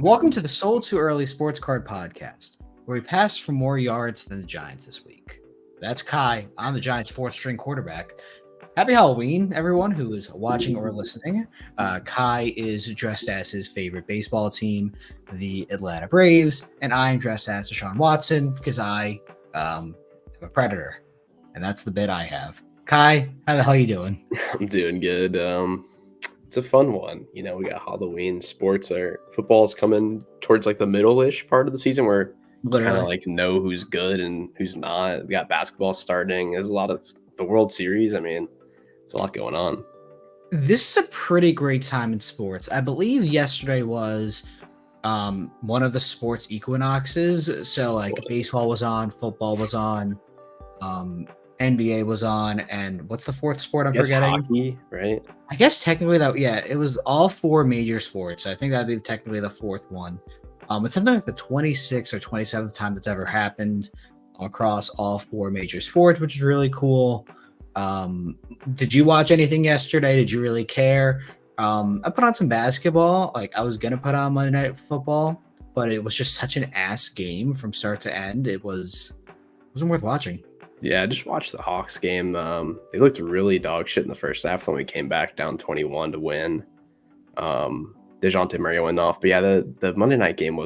Welcome to the Sold Too Early Sports Card Podcast, where we pass for more yards than the Giants this week. That's Kai. I'm the Giants' fourth string quarterback. Happy Halloween, everyone who is watching or listening. Kai is dressed as his favorite baseball team, the Atlanta Braves, and I'm dressed as Deshaun Watson because I am a predator, and that's the bit I have. Kai, how the hell are you doing? I'm doing good. It's a fun one. You know, we got Halloween. Football's coming towards like the middle-ish part of the season where kind of Literally. like know who's good and who's not. We got basketball starting. There's a lot of the World Series. I mean, it's a lot going on. This is a pretty great time in sports. I believe yesterday was one of the sports equinoxes. So like baseball was on, football was on, NBA was on, and what's the fourth sport I'm forgetting? Hockey, right? I guess technically it was all four major sports. I think that'd be technically the fourth one. It's something like the 26th or 27th time that's ever happened across all four major sports, which is really cool. Did you watch anything yesterday? Did you really care? I put on some basketball. Like I was gonna put on Monday Night Football, but it was just such an ass game from start to end. Wasn't worth watching. Yeah, I just watched the Hawks game. They looked really dog shit in the first half when we came back down 21 to win. DeJounte Murray went off, but yeah, the Monday night game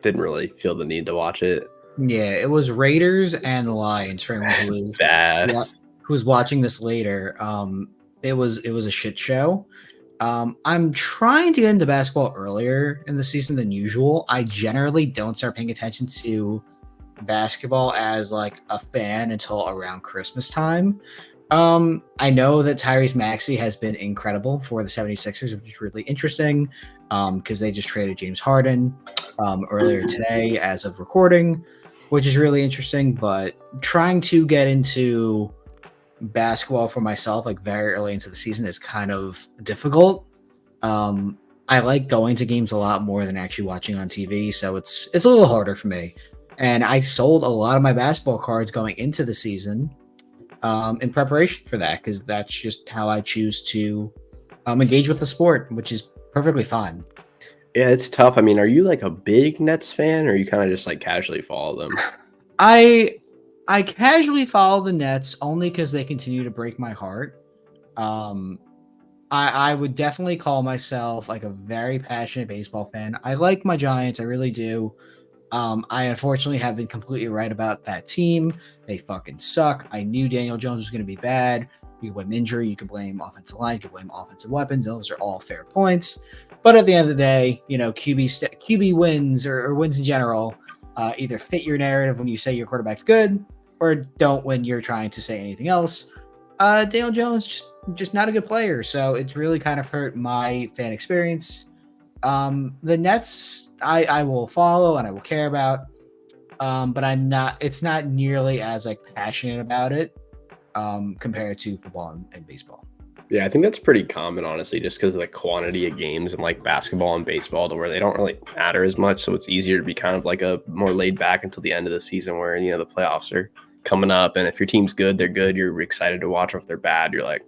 didn't really feel the need to watch it. Yeah, it was Raiders and the Lions for anyone who is bad. Who's watching this later. It was a shit show. I'm trying to get into basketball earlier in the season than usual. I generally don't start paying attention to basketball as like a fan until around Christmas time. I know that Tyrese Maxey has been incredible for the 76ers, which is really interesting because they just traded James Harden earlier today as of recording, which is really interesting. But trying to get into basketball for myself like very early into the season is kind of difficult. I like going to games a lot more than actually watching on TV, so it's a little harder for me. And I sold a lot of my basketball cards going into the season in preparation for that, because that's just how I choose to engage with the sport, which is perfectly fine. Yeah, it's tough. I mean, are you like a big Nets fan, or you kind of just like casually follow them? I casually follow the Nets only because they continue to break my heart. I would definitely call myself like a very passionate baseball fan. I like my Giants, I really do. I unfortunately have been completely right about that team. They fucking suck. I knew Daniel Jones was going to be bad. You can blame injury, you can blame offensive line, you can blame offensive weapons. Those are all fair points. But at the end of the day, you know, QB wins or wins in general either fit your narrative when you say your quarterback's good or don't when you're trying to say anything else. Daniel Jones just not a good player, so it's really kind of hurt my fan experience. The Nets I will follow and I will care about, but it's not nearly as like passionate about it compared to football and baseball. Yeah, I think that's pretty common, honestly, just because of the quantity of games in like basketball and baseball to where they don't really matter as much. So it's easier to be kind of like a more laid back until the end of the season where, you know, the playoffs are coming up. And if your team's good, they're good. You're excited to watch them. If they're bad, you're like,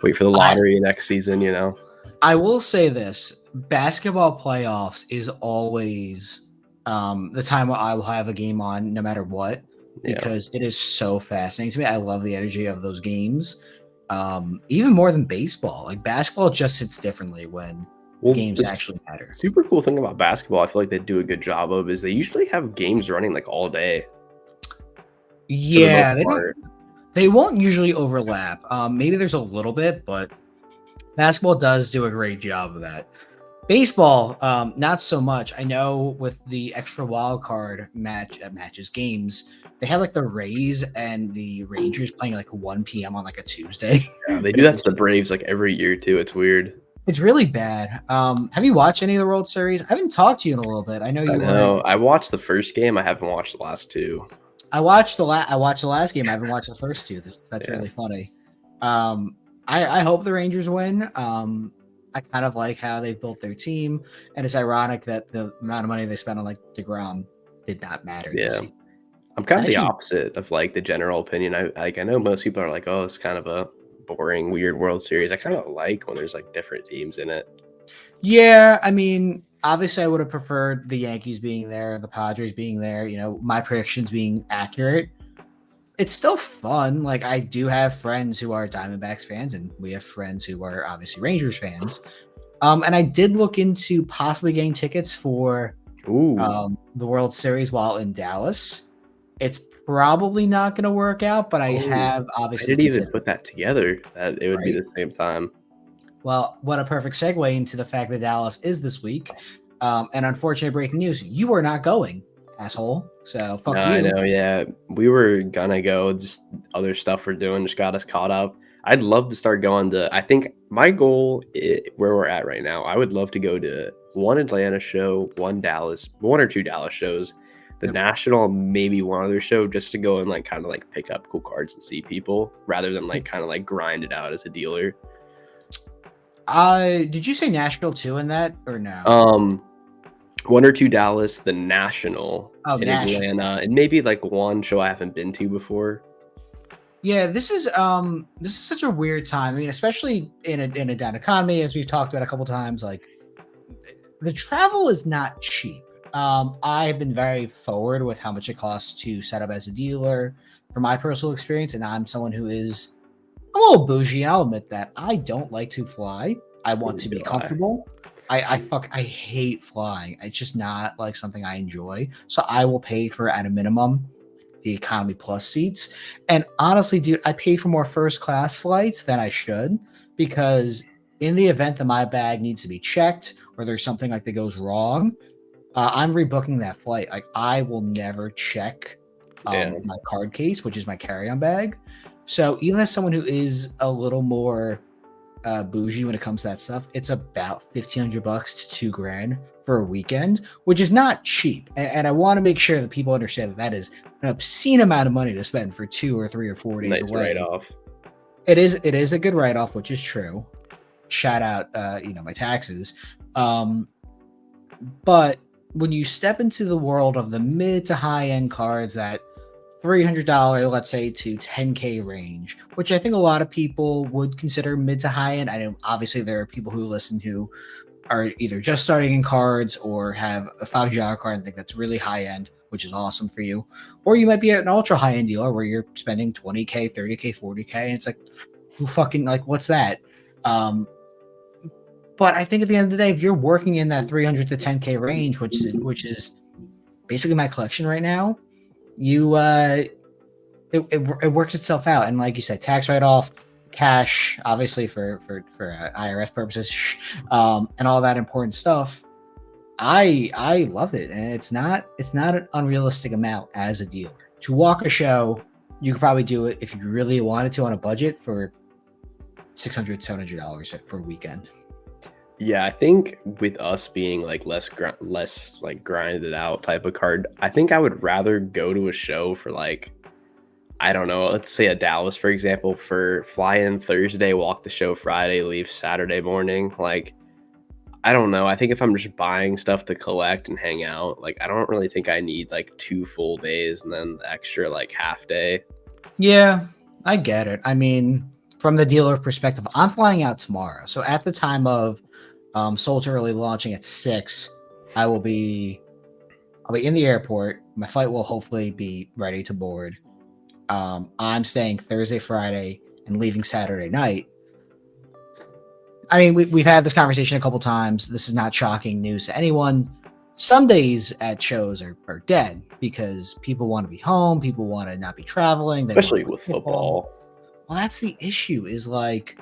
wait for the lottery next season, you know? I will say this, basketball playoffs is always the time I will have a game on no matter what, because it is so fascinating to me. I love the energy of those games. Even more than baseball. Like basketball just hits differently when games actually matter. Super cool thing about basketball, I feel like they do a good job of, is they usually have games running like all day. Yeah, they won't usually overlap. Maybe there's a little bit, but basketball does do a great job of that. Baseball, not so much. I know with the extra wild card games, they had like the Rays and the Rangers playing like 1 p.m. on like a Tuesday. Yeah, they do that to the Braves like every year too. It's weird. It's really bad. Have you watched any of the World Series? I haven't talked to you in a little bit. I know I watched the first game. I haven't watched the last two. I watched the last game. I haven't watched the first two. That's really funny. I hope the Rangers win. I kind of like how they built their team, and it's ironic that the amount of money they spent on like DeGrom did not matter. Yeah, I'm kind of the opposite of like the general opinion. I know most people are like, oh, it's kind of a boring, weird World Series. I kind of like when there's like different teams in it. Yeah, I mean, obviously I would have preferred the Yankees being there, the Padres being there, my predictions being accurate. It's still fun. Like, I do have friends who are Diamondbacks fans, and we have friends who are obviously Rangers fans. And I did look into possibly getting tickets for Ooh, the World Series while in Dallas. It's probably not going to work out, but I oh, have I obviously didn't even considered put that together that it would be right? the same time. Well, what a perfect segue into the fact that Dallas is this week. And unfortunate breaking news: you are not going, asshole. So No, fuck I you. know. Yeah, we were gonna go. Just other stuff we're doing just got us caught up. I'd love to start going to. I think my goal, where we're at right now, I would love to go to one Atlanta show, one or two Dallas shows, the Yep. National, maybe one other show, just to go and like kind of like pick up cool cards and see people, rather than like kind of like grind it out as a dealer. Did you say Nashville too in that or no? Um, one or two Dallas, the National Oh, in Nashville. Atlanta, and maybe like one show I haven't been to before. Yeah, this is such a weird time. I mean, especially in a down economy, as we've talked about a couple times. Like, the travel is not cheap. I've been very forward with how much it costs to set up as a dealer from my personal experience, and I'm someone who is I'm a little bougie, and I'll admit that I don't like to fly. I want Neither to be do I. comfortable. I hate flying. It's just not like something I enjoy. So I will pay for at a minimum the economy plus seats. And honestly, dude, I pay for more first class flights than I should because in the event that my bag needs to be checked or there's something like that goes wrong, I'm rebooking that flight. Like, I will never check Yeah. my card case, which is my carry-on bag. So even as someone who is a little more bougie when it comes to that stuff, it's about $1,500 to $2,000 for a weekend, which is not cheap. And I want to make sure that people understand that that is an obscene amount of money to spend for 2 or 3 or 4 days Nice write away. off. It is a good write-off, which is true. Shout out, my taxes. Um, but when you step into the world of the mid to high end cards that $300, let's say, to 10K range, which I think a lot of people would consider mid to high end. I know obviously there are people who listen who are either just starting in cards or have a $5 card and think that's really high end, which is awesome for you. Or you might be at an ultra high end dealer where you're spending 20K, 30K, 40K, and it's like, who fucking, like, what's that? Um, but I think at the end of the day, if you're working in that 300 to 10K range, which is basically my collection right now, you it works itself out. And like you said, tax write off, cash, obviously for IRS purposes, and all that important stuff. I love it, and it's not an unrealistic amount as a dealer to walk a show. You could probably do it if you really wanted to on a budget for $600, $700 for a weekend. Yeah, I think with us being like less like grinded out type of card, I think I would rather go to a show for like, I don't know, let's say a Dallas for example, for fly in Thursday, walk the show Friday, leave Saturday morning. Like, I don't know. I think if I'm just buying stuff to collect and hang out, like I don't really think I need like 2 full days and then the extra like half day. Yeah, I get it. I mean, from the dealer perspective, I'm flying out tomorrow. So at the time of Soul to Early launching at 6, I will be I'll be in the airport. My flight will hopefully be ready to board. I'm staying Thursday, Friday, and leaving Saturday night. I mean, we've had this conversation a couple times. This is not shocking news to anyone. Sundays at shows are dead because people want to be home. People want to not be traveling. They want to Especially play with football. football. Well, that's the issue. Is like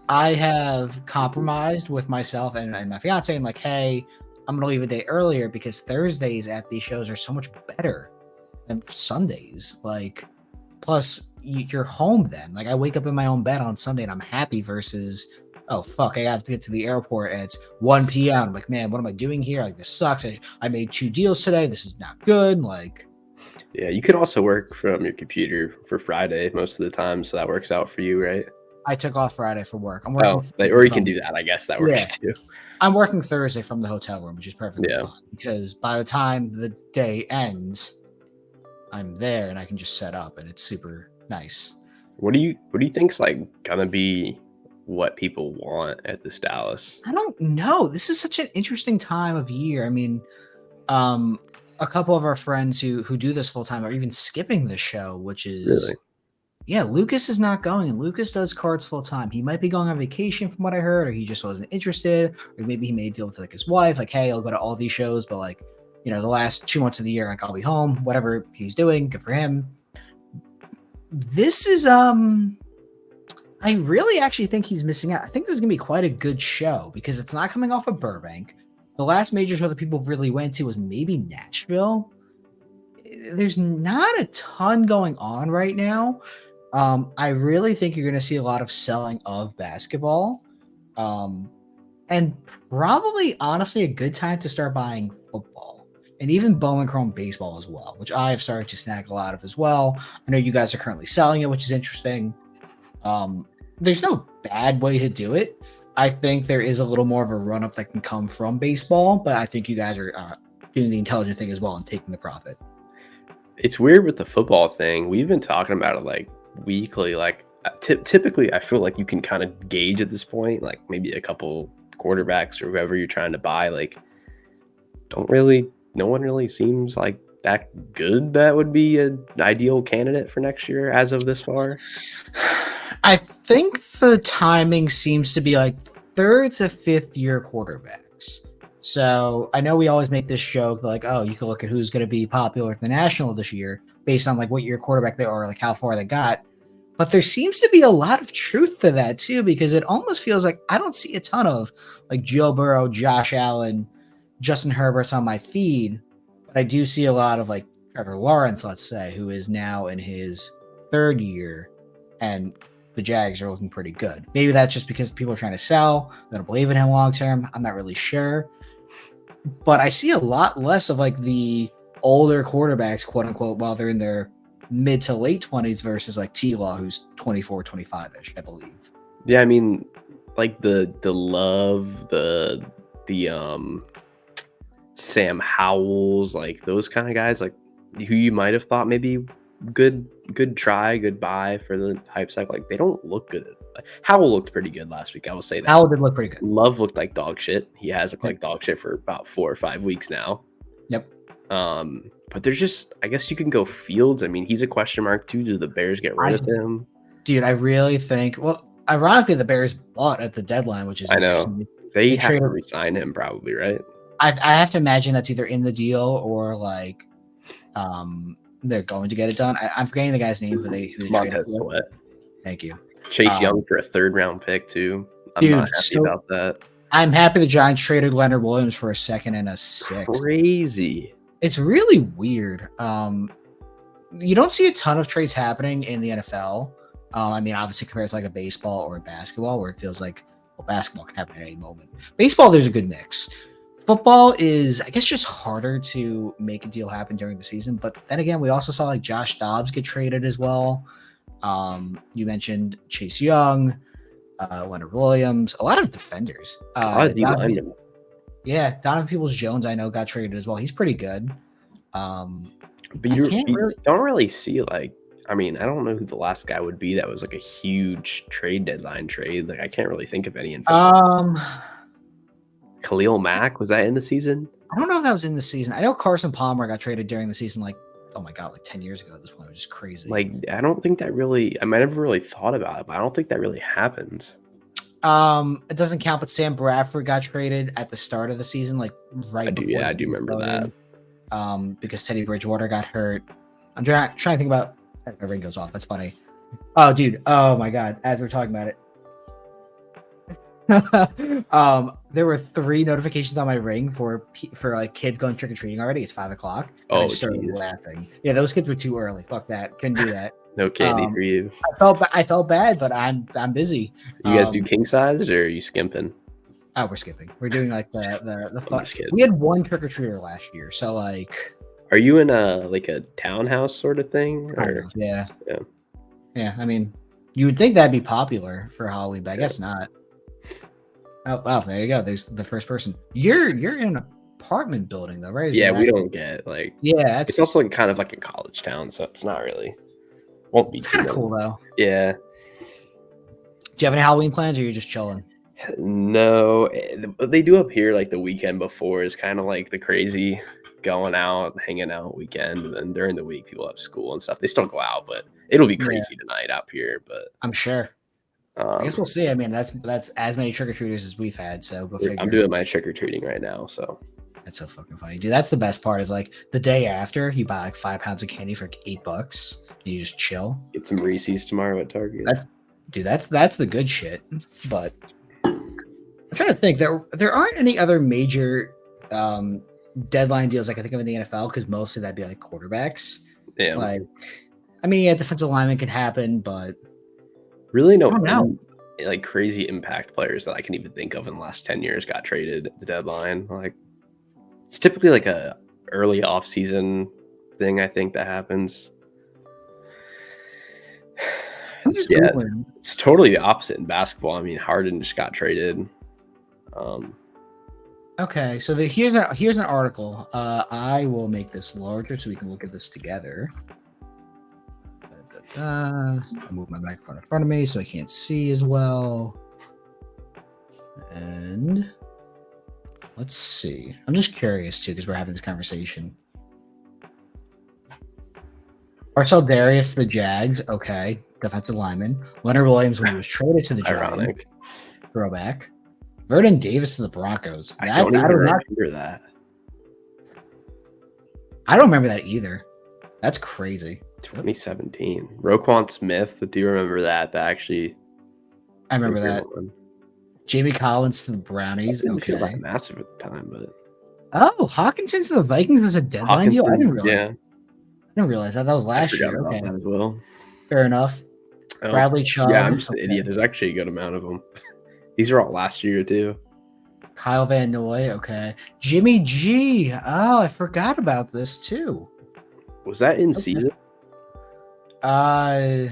I have compromised with myself and my fiance. And like, hey, I'm gonna leave a day earlier because Thursdays at these shows are so much better than Sundays. Like, plus you're home then. Like, I wake up in my own bed on Sunday and I'm happy versus, oh fuck, I have to get to the airport and it's 1 p.m. I'm like, man, what am I doing here? Like, this sucks. I made 2 deals today. This is not good. Like, Yeah, you could also work from your computer for Friday most of the time, so that works out for you, right? I took off Friday for work. I'm working Oh, or Thursday you can from, do that. I guess that yeah, works too. I'm working Thursday from the hotel room, which is perfectly Yeah. fine because by the time the day ends, I'm there and I can just set up and it's super nice. What do you think's like gonna be what people want at this Dallas. I don't know. This is such an interesting time of year. I mean, a couple of our friends who do this full time are even skipping the show, which is Really? yeah. Lucas is not going, and Lucas does cards full time. He might be going on vacation, from what I heard, or he just wasn't interested, or maybe he made a deal with like his wife, like, hey, I'll go to all these shows, but like, the last 2 months of the year, like I'll be home. Whatever he's doing, good for him. This is I really actually think he's missing out. I think this is gonna be quite a good show because it's not coming off of Burbank. The last major show that people really went to was maybe Nashville. There's not a ton going on right now. I really think you're going to see a lot of selling of basketball. And probably, honestly, a good time to start buying football. And even Bowman Chrome baseball as well, which I have started to snag a lot of as well. I know you guys are currently selling it, which is interesting. There's no bad way to do it. I think there is a little more of a run-up that can come from baseball, but I think you guys are doing the intelligent thing as well and taking the profit. It's weird with the football thing. We've been talking about it like weekly. Like typically, I feel like you can kind of gauge at this point, like maybe a couple quarterbacks or whoever you're trying to buy. Like, no one really seems like that good. That would be an ideal candidate for next year as of this far. I think the timing seems to be like 3rd to 5th year quarterbacks. So I know we always make this joke like, oh, you can look at who's going to be popular at the national this year based on like what year quarterback they are, like how far they got. But there seems to be a lot of truth to that too, because it almost feels like I don't see a ton of like Joe Burrow, Josh Allen, Justin Herbert's on my feed, but I do see a lot of like Trevor Lawrence, let's say, who is now in his 3rd year, and the Jags are looking pretty good. Maybe that's just because people are trying to sell. They don't believe in him long term. I'm not really sure. But I see a lot less of like the older quarterbacks, quote unquote, while they're in their mid to late 20s versus like T-Law, who's 24, 25-ish, I believe. Yeah, I mean, like the Love, the Sam Howells, like those kind of guys, like who you might have thought maybe good try, good buy for the hype cycle. Like they don't look good. Howell looked pretty good last week. I will say that. Howell did look pretty good. Love looked like dog shit. He has looked like dog shit for about 4 or 5 weeks now. Yep. But there's just, I guess you can go Fields. I mean, he's a question mark too. Do the Bears get rid of him? Dude, I really think. Well, ironically, the Bears bought at the deadline, which is I know they have to resign him probably, right? I have to imagine that's either in the deal or like, they're going to get it done. I'm forgetting the guy's name who they traded for. Sweat. Thank you. Chase Young for a 3rd round pick too. I'm not happy about that. I'm happy the Giants traded Leonard Williams for a 2nd and a 6th. Crazy. It's really weird. You don't see a ton of trades happening in the NFL. I mean, obviously compared to like a baseball or a basketball, where it feels like, well, basketball can happen at any moment. Baseball, there's a good mix. Football is, I guess, just harder to make a deal happen during the season. But then again, we also saw like Josh Dobbs get traded as well. You mentioned Chase Young, Leonard Williams, a lot of defenders. Donovan Peoples-Jones, I know, got traded as well. He's pretty good. But you don't really see like, I mean, I don't know who the last guy would be that was like a huge trade deadline trade. Like I can't really think of any. Khalil Mack, was that in the season? I don't know if that was in the season. I know Carson Palmer got traded during the season, like, oh my God, like 10 years ago at this point, which is crazy. Like, I don't think that really, I never really thought about it, but I don't think that really happens. It doesn't count, but Sam Bradford got traded at the start of the season, like right before. I do remember that. Because Teddy Bridgewater got hurt. I'm trying to think about, my ring goes off. That's funny. Oh, dude. Oh my God. As we're talking about it. There were 3 notifications on my ring for like kids going trick-or-treating already. It's 5:00. I started laughing. Yeah, those kids were too early. Fuck that. Couldn't do that. No candy for you. I felt bad, but I'm busy. You guys do king size or are you skimping? Oh, we're skipping. We're doing like the fun. We had 1 trick-or-treater last year, so like. Are you in a townhouse sort of thing? Or? Yeah. I mean, you would think that'd be popular for Halloween, but I guess not. Oh wow, there you go. There's the first person. You're in an apartment building though, right? Yeah, we don't get like. Yeah, it's also like kind of like a college town, so it's not really. Won't be kind of cool though. Yeah. Do you have any Halloween plans, or are you just chilling? No, what they do up here like the weekend before is kind of like the crazy going out, hanging out weekend, and then during the week people have school and stuff. They still go out, but it'll be Yeah, crazy tonight up here. But I'm sure. I guess um, we'll see. I mean, that's as many trick or treaters as we've had, so go I'm figure. doing my trick or treating right now, so That's so fucking funny, dude. That's the best part. Is like the day after you buy like 5 pounds of candy for like $8, and you just chill. get some Reese's tomorrow at Target. That's dude. That's the good shit. But I'm trying to think. There aren't any other major deadline deals I can think of in the NFL because mostly that'd be like quarterbacks. Yeah, Like, I mean, yeah, defensive lineman could happen, but really I no don't know. like crazy impact players that I can even think of in the last 10 years got traded at the deadline. Like it's typically like a early off season thing. I think that happens. I'm just Yeah, googling. it's totally the opposite in basketball. I mean, Harden just got traded. Um, Okay, so here's an article. I will make this larger so we can look at this together. I move my microphone in front of me so I can't see as well. And let's see. I'm just curious too because we're having this conversation. Marcel Darius to the Jags. Okay, defensive lineman. Leonard Williams when he was traded to the Giants. ironic. Throwback. Vernon Davis to the Broncos. I don't even remember that. I don't remember that either. That's crazy. 2017. Roquan Smith. Do you remember that? That actually. I remember that. Jamie Collins to the Brownies. Didn't feel Okay. like massive at the time, but Oh, Hawkinson to the Vikings was a deadline deal. I didn't realize. Yeah, I didn't realize that. That was last year. about Okay, that as well. fair enough. Oh, Bradley Chubb. yeah, I'm just an idiot. There's actually a good amount of them. These are all last year too. Kyle Van Noy. Okay. Jimmy G. Oh, I forgot about this too. Was that in season? Yeah,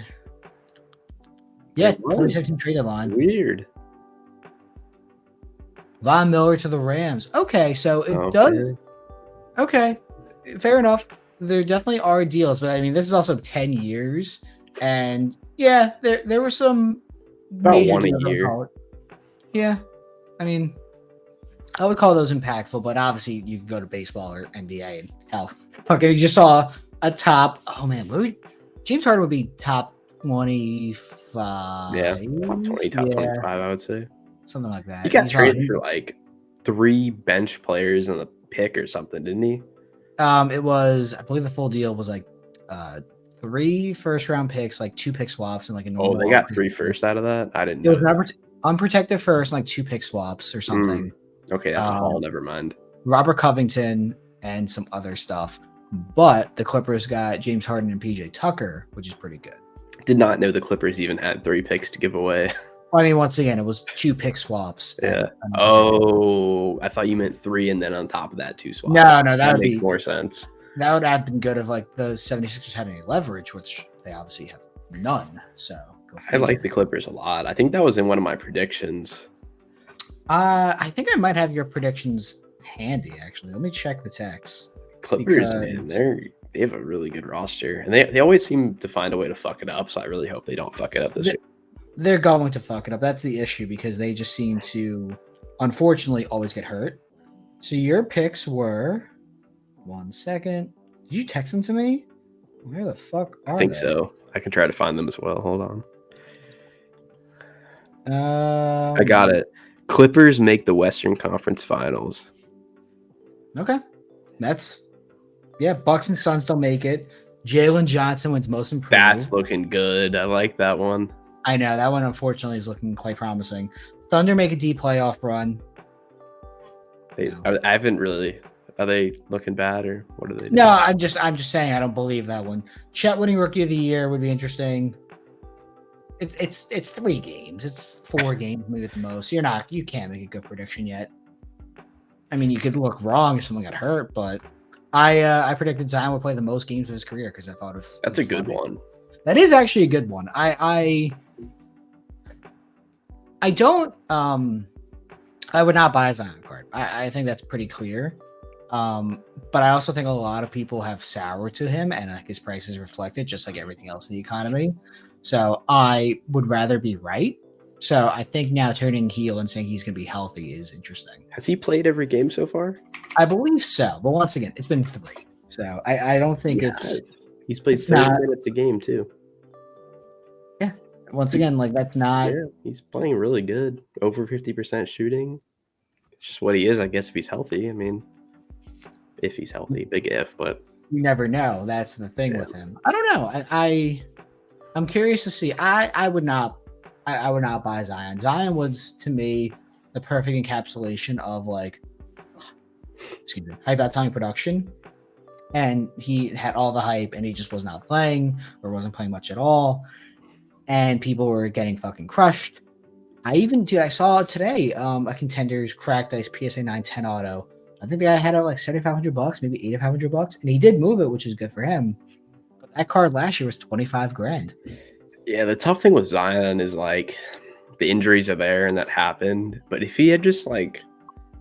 It was. 2017 trade deadline. Weird. Von Miller to the Rams. Okay, so it Okay. does. Okay, fair enough. There definitely are deals, but I mean, this is also 10 years, and yeah, there were some About major one a deals, I would year. call it. Yeah, I mean, I would call those impactful, but obviously you can go to baseball or NBA and hell, fucking you just saw a top. Oh man, James Harden would be top 25. Yeah, top 20, top 25, I would say. Something like that. He got traded for like 3 bench players and a pick or something, didn't he? It was, I believe the full deal was like 3 first-round picks, like 2 pick swaps, and like a normal. Oh, they got 3 first out of that? I didn't It was know. unprotected first, and like 2 pick swaps or something. Okay, that's a haul. Never mind. Robert Covington and some other stuff. But the Clippers got James Harden and PJ Tucker, which is pretty good. Did not know the Clippers even had 3 picks to give away. I mean, once again, it was 2 pick swaps. Yeah. Oh, I thought you meant 3 and then on top of that 2 swaps. No, that would makes be more sense. That would have been good if like the 76ers had any leverage, which they obviously have none. So I like the Clippers a lot. I think that was in one of my predictions. I think I might have your predictions handy. Actually, let me check the text. Clippers, man, they have a really good roster, and they always seem to find a way to fuck it up. So I really hope they don't fuck it up this year. They're going to fuck it up. That's the issue because they just seem to, unfortunately, always get hurt. So your picks were. 1 second. Did you text them to me? Where the fuck are they? I think so. I can try to find them as well. Hold on. I got it. Clippers make the Western Conference Finals. Okay. Bucks and Suns don't make it. Jalen Johnson wins most improved. That's looking good. I like that one. I know. That one, unfortunately, is looking quite promising. Thunder make a deep playoff run. I haven't really... Are they looking bad or what are they doing? No, I'm just saying I don't believe that one. Chet winning Rookie of the Year would be interesting. It's 3 games. It's 4 games maybe at the most. You can't make a good prediction yet. I mean, you could look wrong if someone got hurt, but I predicted Zion would play the most games of his career because I thought that's a good one. That is actually a good one. I don't I would not buy a Zion card. I think that's pretty clear. But I also think a lot of people have soured to him and his price is reflected just like everything else in the economy. So I would rather be right. So I think now turning heel and saying he's going to be healthy is interesting. Has he played every game so far? I believe so, but once again, it's been 3, so I don't think He's played it's 30 not. minutes a game too. Yeah, once again, like that's not. Yeah, he's playing really good. Over 50% shooting. It's just what he is, I guess, if he's healthy. I mean, if he's healthy, big if, but You never know. That's the thing yeah. with him. I don't know. I'm curious to see. I would not. I would not buy Zion. Zion was to me the perfect encapsulation of like, excuse me, hype out time production, and he had all the hype, and he just was not playing or wasn't playing much at all, and people were getting fucking crushed. I saw today a Contenders cracked ice PSA 910 auto. I think the guy had it like $7,500, maybe $8,500, and he did move it, which is good for him. But that card last year was 25 grand. Yeah, the tough thing with Zion is like the injuries are there and that happened. But if he had just like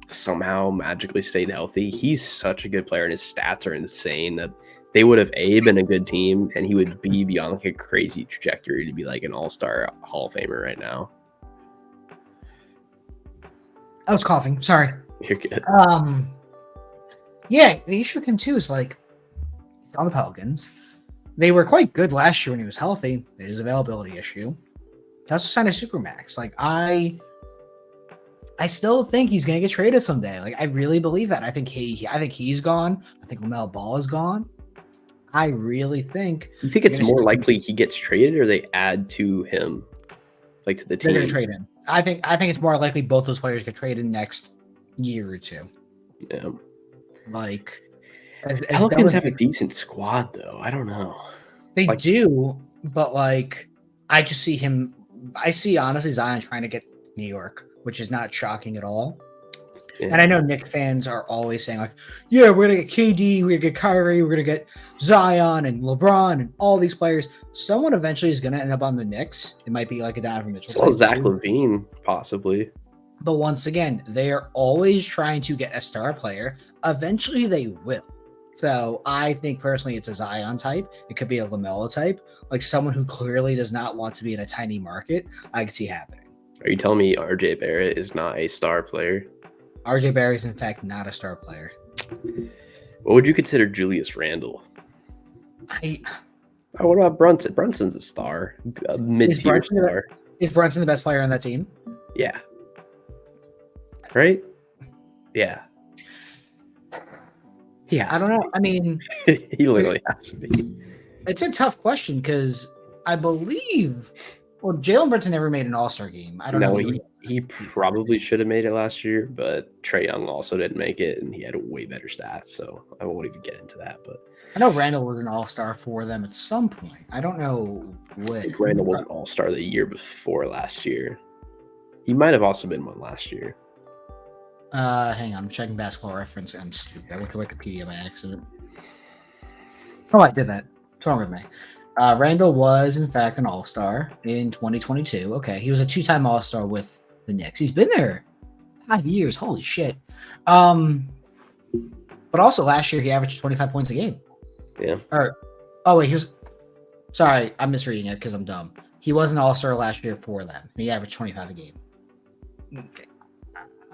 somehow magically stayed healthy, he's such a good player and his stats are insane that they would have been a good team and he would be beyond like a crazy trajectory to be like an all-star Hall of Famer right now. I was coughing. Sorry. You're good. Yeah, the issue with him too is like he's on the Pelicans. They were quite good last year when he was healthy. His availability issue. He also signed a supermax. Like I still think he's gonna get traded someday. Like I really believe that. I think he's gone. I think LaMelo Ball is gone. I really think. You think it's more likely he gets traded or they add to him, like to the team? They're gonna trade him. I think it's more likely both those players get traded next year or two. Yeah. Like Pelicans have a decent squad though. I don't know. They do, but like I just see him. I see honestly Zion trying to get New York, which is not shocking at all. Yeah. And I know Knicks fans are always saying like, "Yeah, we're gonna get KD, we're gonna get Kyrie, we're gonna get Zion and LeBron and all these players." Someone eventually is gonna end up on the Knicks. It might be like a Donovan Mitchell. So Zach LaVine, possibly. But once again, they are always trying to get a star player. Eventually, they will. So I think personally, it's a Zion type. It could be a LaMelo type, like someone who clearly does not want to be in a tiny market. I could see happening. Are you telling me RJ Barrett is not a star player? RJ Barrett is in fact not a star player. What would you consider Julius Randle? What about Brunson? Brunson's a star, a mid-tier star. Is Brunson the best player on that team? Yeah. Right? Yeah. I don't know. I mean, he literally has to be. It's a tough question because I believe, well, Jalen Brunson never made an All-Star game. I don't know. He probably should have made it last year, but Trae Young also didn't make it, and he had way better stats. So I won't even get into that. But I know Randall was an All-Star for them at some point. I don't know when. I think Randall was an All-Star the year before last year. He might have also been one last year. Hang on, I'm checking Basketball Reference. I'm stupid. I went to Wikipedia by accident. Oh, I did that. What's wrong with me? Randall was, in fact, an All-Star in 2022. Okay, he was a 2-time All-Star with the Knicks. He's been there 5 years. Holy shit. But also last year, he averaged 25 points a game. Yeah. Sorry, I'm misreading it because I'm dumb. He was an All-Star last year for them. He averaged 25 a game. Okay.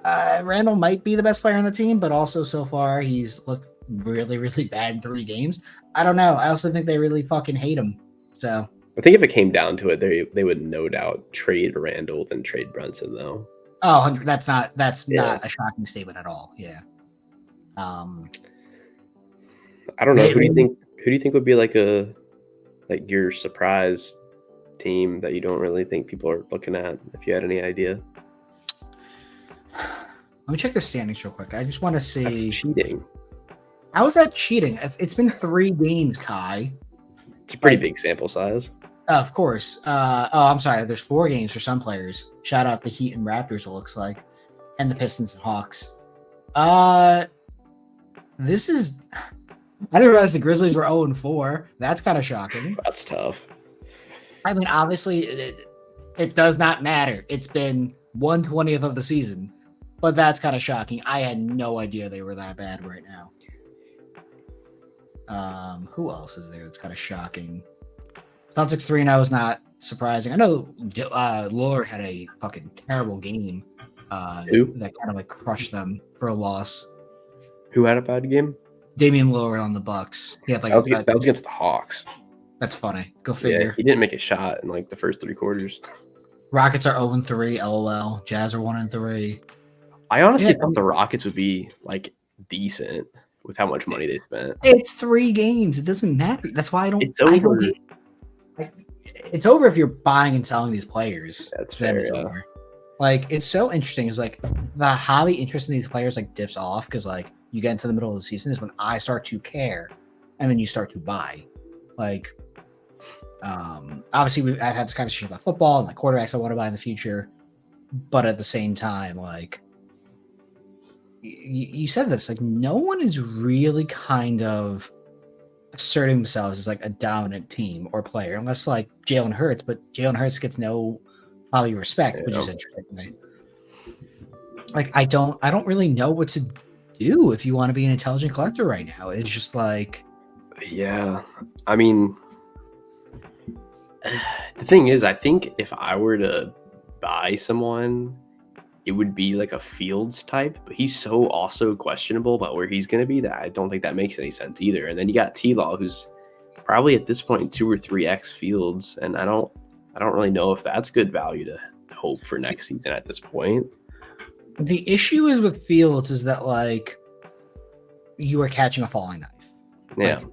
Randall might be the best player on the team, but also so far he's looked really, really bad in 3 games. I don't know. I also think they really fucking hate him. So I think if it came down to it, they would no doubt trade Randall than trade Brunson, though. Oh, that's not a shocking statement at all. Yeah. I don't know. Who do you think would be like your surprise team that you don't really think people are looking at? If you had any idea. Let me check the standings real quick. I just want to see. That's cheating. How is that cheating? It's been 3 games, Kai. It's a pretty big sample size. Of course. I'm sorry. There's 4 games for some players. Shout out the Heat and Raptors, it looks like. And the Pistons and Hawks. This is... I didn't realize the Grizzlies were 0-4. That's kind of shocking. That's tough. I mean, obviously, it does not matter. It's been 1/20th of the season. But that's kind of shocking. I had no idea they were that bad right now. Who else is there that's kind of shocking? Celtics 3-0 is not surprising. I know Lillard had a fucking terrible game Who? that kind of like crushed them for a loss. Who had a bad game? Damian Lillard on the Bucks. He had like That was against the Hawks. that's funny. Go Yeah, figure. he didn't make a shot in like the first 3 quarters. Rockets are 0-3, LOL. Jazz are 1-3. I honestly thought the Rockets would be like decent with how much money they spent. It's 3 games. It doesn't matter. That's why I don't. It's over. It's over if you're buying and selling these players. That's Then fair. it's Yeah. over. Like it's so interesting. It's like the hobby interest in these players like dips off because like you get into the middle of the season is when I start to care, and then you start to buy. Like, obviously I've had this conversation about football and like quarterbacks I want to buy in the future, but at the same time, like you said this, like no one is really kind of asserting themselves as like a dominant team or player, unless like Jalen Hurts, but Jalen Hurts gets no hobby respect, which is interesting to me. Like I don't really know what to do if you want to be an intelligent collector right now. It's just like, Yeah. I mean, the thing is, I think if I were to buy someone, it would be like a Fields type, but he's so also questionable about where he's going to be that I don't think that makes any sense either. And then you got T-Law, who's probably at this point 2 or 3x Fields, and I don't really know if that's good value to hope for next season at this point. the issue is with Fields is that like you are catching a falling knife. Yeah. Like,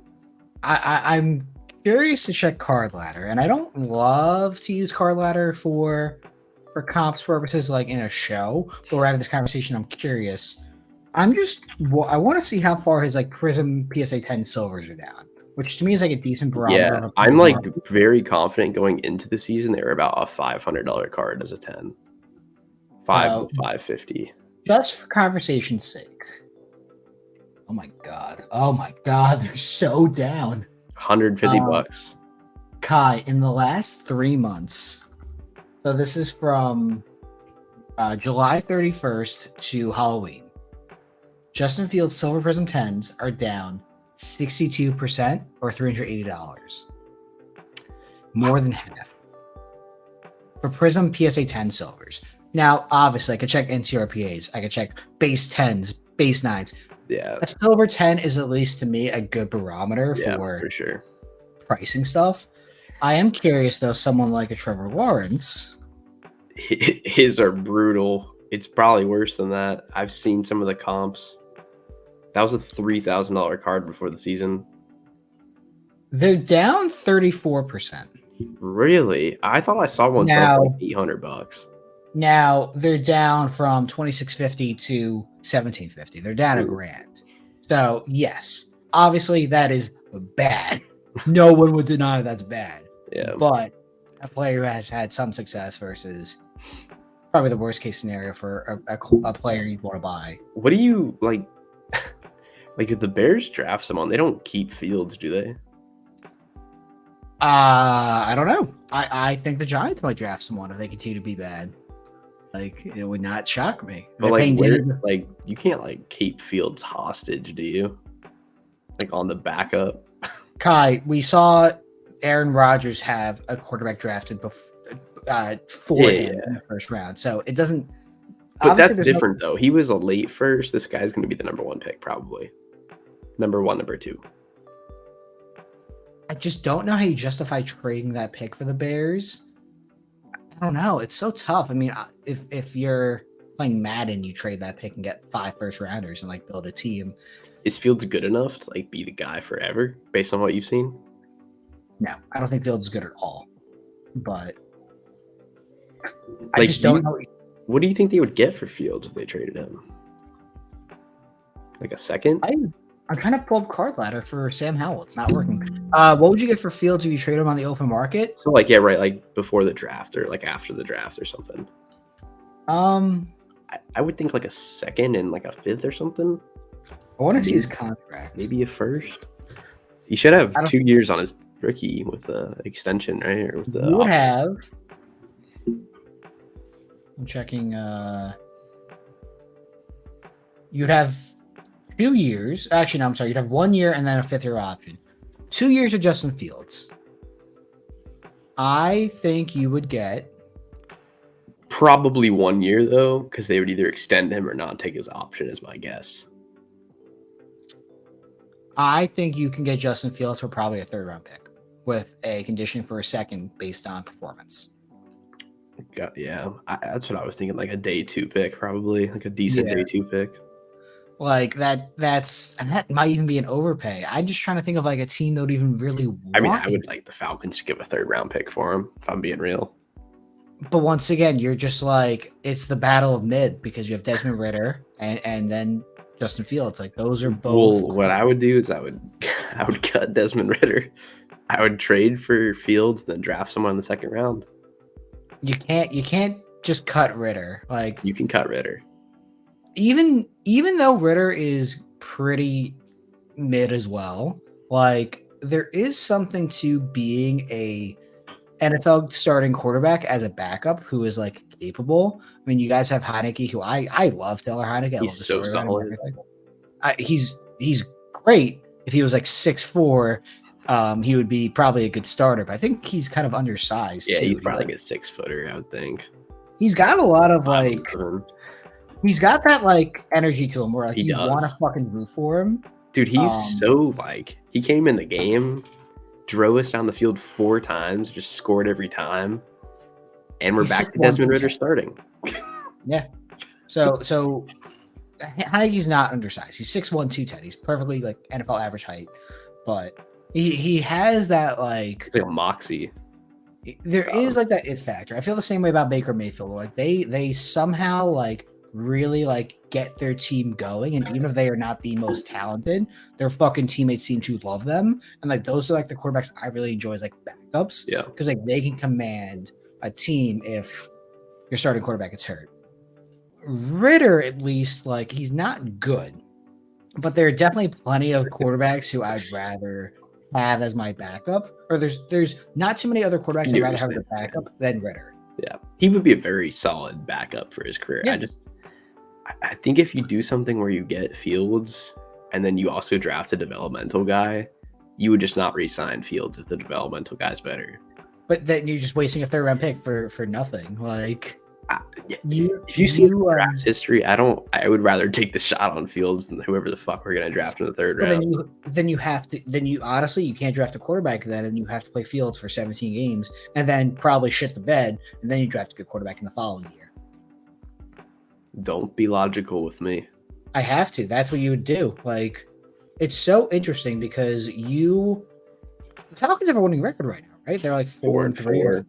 I'm curious to check Cardladder, and I don't love to use Cardladder for comps purposes, like in a show. But we're having this conversation. I'm curious. I want to see how far his like Prism PSA 10 silvers are down, which to me is like a decent barometer. Yeah, I'm like very confident going into the season they were about a $500 card as a 10. 5 to 550. Just for conversation's sake. Oh my god, they're so down. 150 bucks. Kai, in the last 3 months, so this is from July 31st to Halloween, Justin Fields Silver Prism 10s are down 62% or $380. More than half. For Prism PSA 10 silvers. Now, obviously, I could check NCRPAs. I could check base 10s, base 9s. Yeah. A silver 10 is at least to me a good barometer for sure. Pricing stuff. I am curious though, someone like a Trevor Lawrence. His are brutal. It's probably worse than that. I've seen some of the comps. That was a $3,000 card before the season. They're down 34%. Really? I thought I saw one sell for like $800. Now they're down from $2,650 to $1,750. They're down $1,000. So yes, obviously that is bad. No one would deny that's bad. Yeah. But a player who has had some success versus probably the worst case scenario for a player you'd want to buy. What do you like? Like if the Bears draft someone, they don't keep Fields, do they? I don't know. I think the Giants might draft someone if they continue to be bad. Like it would not shock me. But like you can't like keep Fields hostage, do you? Like on the backup. Kai, we saw Aaron Rodgers have a quarterback drafted for him in the first round, so it doesn't. But that's different though. He was a late first. This guy's going to be the number 1 pick, probably. Number 1, number 2. I just don't know how you justify trading that pick for the Bears. I don't know. It's so tough. I mean, if you're playing Madden, you trade that pick and get 5 first rounders and like build a team. Is Fields good enough to like be the guy forever, based on what you've seen? No, I don't think Fields is good at all. But I just don't know. What do you think they would get for Fields if they traded him? Like a second? I'm trying to pull up Cardladder for Sam Howell. It's not working. What would you get for Fields if you trade him on the open market? So like, yeah, right. Like before the draft or like after the draft or something. I would think like a second and like a fifth or something. I want to see his contract. Maybe a first. He should have 2 years on his rookie with the extension, right? Or with the you would have. I'm checking. You'd have 2 years. Actually, no, I'm sorry. You'd have 1 year and then a 5th year option. 2 years of Justin Fields. I think you would get. Probably 1 year though, because they would either extend him or not take his option, is my guess. I think you can get Justin Fields for probably a 3rd-round pick with a condition for a second based on performance. Yeah, that's what I was thinking. Like a day 2 pick, probably like a decent day 2 pick. Like that's and that might even be an overpay. I'm just trying to think of like a team that would even really want. I mean, I would like the Falcons to give a 3rd-round pick for him, if I'm being real. But once again, you're just like, it's the battle of mid because you have Desmond Ritter and then Justin Fields. Like those are both. Well, what I would do is I would cut Desmond Ritter. I would trade for Fields, then draft someone in the 2nd round. You can't just cut Ritter. Like you can cut Ritter. Even though Ritter is pretty mid as well, like there is something to being a NFL starting quarterback as a backup who is like capable. I mean, you guys have Heineke, who I love Taylor Heineke. I love the story around him. He's great. If he was like 6'4", he would be probably a good starter. But I think he's kind of undersized. Yeah, too. he'd probably get 6-footer, I would think. He's got a lot of like. He's got that like energy to him where like you want to fucking root for him. Dude, he's so like he came in the game, drove us down the field 4 times, just scored every time, and we're back to Desmond Ritter starting. Yeah. So Heineke's not undersized. He's 6'1", 210. He's perfectly like NFL average height, but he has that like it's like a moxie. There is like that it factor. I feel the same way about Baker Mayfield. Like they somehow like really like get their team going, and even if they are not the most talented, their fucking teammates seem to love them. And like those are like the quarterbacks I really enjoy as like backups. Yeah, because like they can command a team if your starting quarterback gets hurt. Ritter, at least, like he's not good, but there are definitely plenty of quarterbacks who I'd rather have as my backup. Or there's not too many other quarterbacks I'd rather have as a backup than Ritter. Yeah, he would be a very solid backup for his career. Yeah. I think if you do something where you get Fields and then you also draft a developmental guy, you would just not re-sign Fields if the developmental guy's better. But then you're just wasting a 3rd-round pick for nothing. Like if you see draft history, I would rather take the shot on Fields than whoever the fuck we're gonna draft in the 3rd round. Then you have to. Then you honestly you can't draft a quarterback then, and you have to play Fields for 17 games, and then probably shit the bed, and then you draft a good quarterback in the following year. Don't be logical with me. I have to. That's what you would do. Like, it's so interesting because the Falcons have a winning record right now, right? They're like 4-3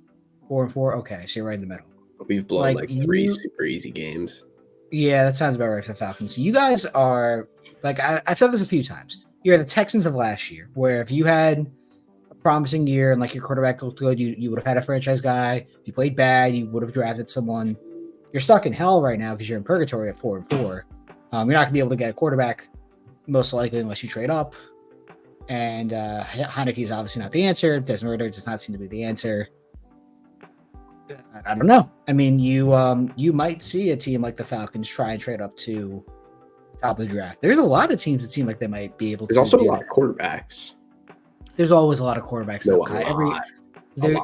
or 4-4. Okay, so you're right in the middle. We've blown like 3 super easy games. Yeah, that sounds about right for the Falcons. So you guys are like I've said this a few times. You're the Texans of last year, where if you had a promising year and like your quarterback looked good, you would have had a franchise guy. If you played bad, you would have drafted someone. You're stuck in hell right now because you're in purgatory at 4-4. You're not going to be able to get a quarterback, most likely, unless you trade up. And Heineke is obviously not the answer. Desmond Ritter does not seem to be the answer. I don't know. I mean, you might see a team like the Falcons try and trade up to top of the draft. There's a lot of teams that seem like they might be able to. There's also a lot of quarterbacks. There's always a lot of quarterbacks.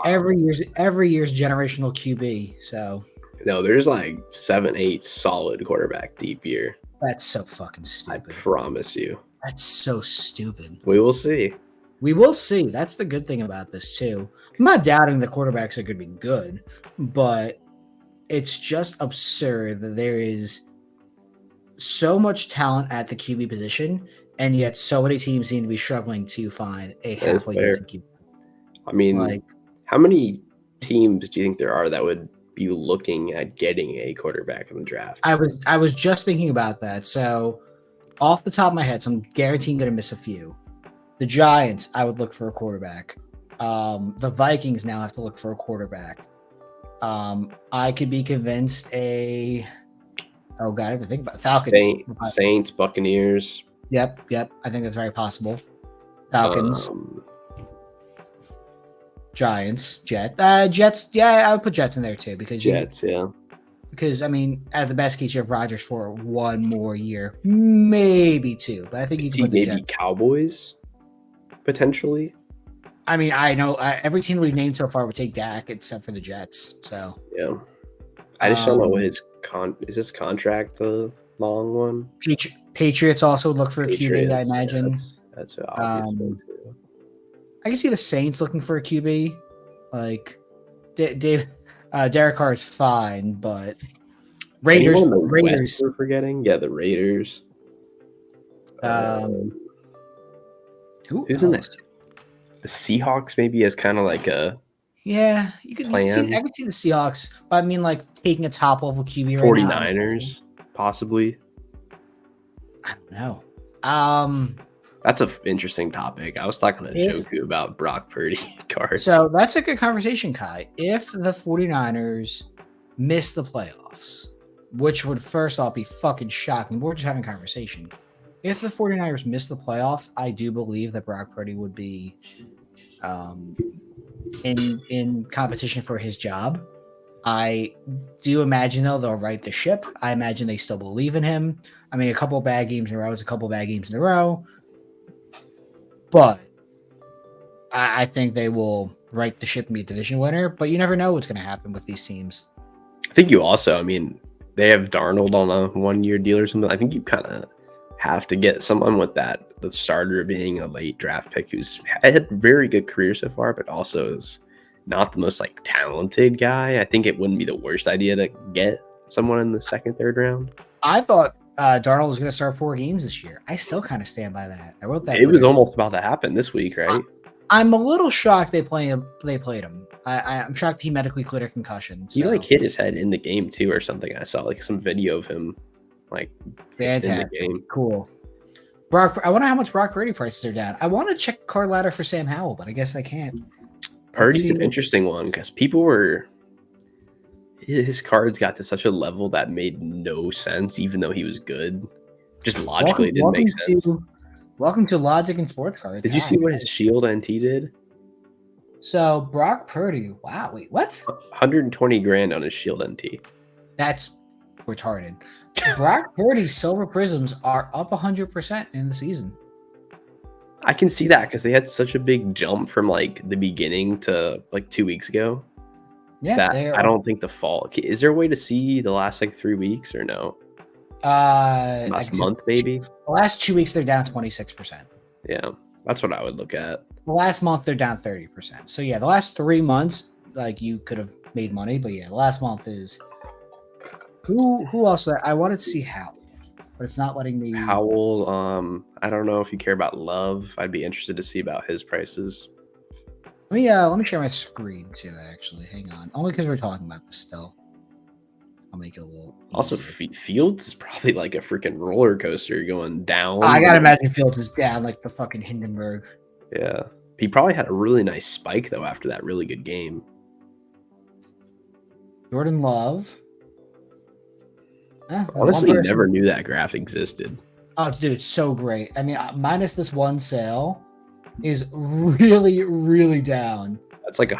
Every year's generational QB. So no, there's like 7-8 solid quarterback deep year. That's so fucking stupid. I promise you. That's so stupid. We will see. We will see. That's the good thing about this too. I'm not doubting the quarterbacks are going to be good, but it's just absurd that there is so much talent at the QB position, and yet so many teams seem to be struggling to find a halfway decent QB. I mean, how many teams do you think there are that would be looking at getting a quarterback in the draft? I was just thinking about that. So off the top of my head, so I'm guaranteeing going to miss a few. The Giants, I would look for a quarterback. The Vikings now have to look for a quarterback. I could be convinced I have to think about Falcons. Saints, Buccaneers. Yep. I think that's very possible. Falcons. Giants, Jets. Yeah, I would put Jets in there too because Because I mean, at the best case, you have Rodgers for 1 more year, maybe 2. But I think you can put maybe Cowboys potentially. I mean, I know every team we've named so far would take Dak except for the Jets. So Yeah. I just don't know what um, his is his contract the long one? Patriots also look for a QB, I Patriots. Yeah, imagine. that's an obvious one Um, too. I can see the Saints looking for a QB. Like Dave, Derek Carr is fine, but Anyone Raiders, in the West Raiders. we're forgetting? Yeah, the Raiders. Um, who Who's in else? the Seahawks? Maybe as kind of like a Yeah, you could see. plan. I could see the Seahawks, but I mean, like taking a top level QB right now. 49ers, possibly. I don't know. That's an interesting topic. I was talking to If Joku about Brock Purdy cards. so, that's a good conversation, Kai. If the 49ers miss the playoffs, which would first off be fucking shocking, we're just having a conversation. If the 49ers miss the playoffs, I do believe that Brock Purdy would be in competition for his job. I do imagine though they'll right the ship. I imagine they still believe in him. I mean, a couple bad games in a row is a couple bad games in a row, but I think they will right the ship and be a division winner. But you never know what's going to happen with these teams. I think you also, I mean, they have Darnold on a 1-year deal or something. I think you kind of have to get someone with that, the starter being a late draft pick who's had a very good career so far, but also is not the most like talented guy. I think it wouldn't be the worst idea to get someone in the second, third round. I thought Darnold was going to start 4 games this year. I still kind of stand by that. I wrote that. It was almost about to happen this week, right? I'm a little shocked they played him. I'm shocked he medically cleared a concussion. So. He like hit his head in the game too, or something. I saw like some video of him like fantastic, in the game. Cool. I wonder how much Brock Purdy prices are down. I want to check Cardladder for Sam Howell, but I guess I can't. Purdy's an interesting one because people were his cards got to such a level that made no sense, even though he was good. Just logically, it didn't make sense. Welcome to Logic and Sports Cards. Did you see what his Shield NT did? So Brock Purdy, wow, wait, what? 120 grand on his Shield NT. That's retarded. Brock Purdy's Silver Prisms are up 100% in the season. I can see that because they had such a big jump from like the beginning to like 2 weeks ago. Yeah, that I don't think the fall. Is there a way to see the last like 3 weeks or no? Last month maybe. The last 2 weeks they're down 26%. Yeah, that's what I would look at. The last month they're down 30%. So yeah, the last 3 months like you could have made money, but yeah, the last month is who else? I wanted to see Howell, but it's not letting me. Howell. I don't know if you care about Love. I'd be interested to see about his prices. Let me share my screen too. Actually, hang on. Only because we're talking about this still. I'll make it a little. Easier. Also, Fields is probably like a freaking roller coaster going down. I gotta imagine Fields is down like the fucking Hindenburg. Yeah, he probably had a really nice spike though after that really good game. Jordan Love. Honestly, never knew that graph existed. Oh, dude, it's so great. I mean, minus this one sale is really, really down. That's like a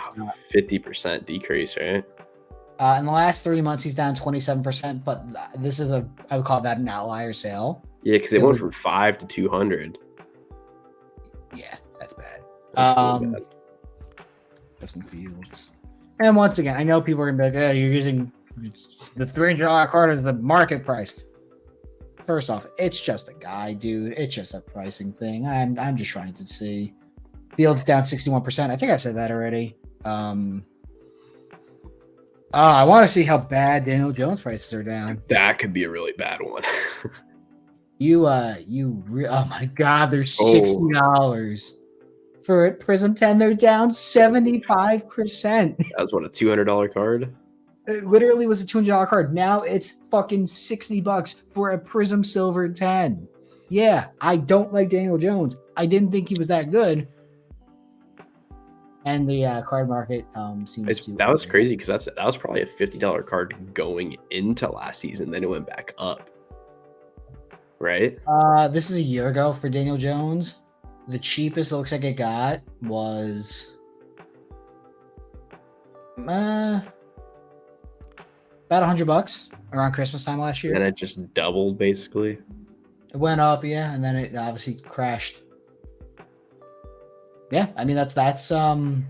50% decrease, right? In the last 3 months, he's down 27%, but this is I would call that an outlier sale. Yeah, because it went from 5 to 200. Yeah, that's bad. That's really bad. Justin Fields. And once again, I know people are gonna be like, you're using the $300 card as the market price. First off, it's just a guy, dude. It's just a pricing thing. I'm just trying to see. Fields down 61%. I think I said that already. I want to see how bad Daniel Jones prices are down. That could be a really bad one. Oh my God, they're $60 for a Prism 10. They're down 75%. That was what, a $200 card? It literally was a $200 card. Now it's fucking $60 for a Prism Silver 10. Yeah, I don't like Daniel Jones. I didn't think he was that good. And the card market seems to. That was crazy because that was probably a $50 card going into last season. Then it went back up. Right? This is a year ago for Daniel Jones. The cheapest it looks like it got was about $100 around Christmas time last year. And it just doubled basically. It went up, yeah, and then it obviously crashed. Yeah, I mean that's down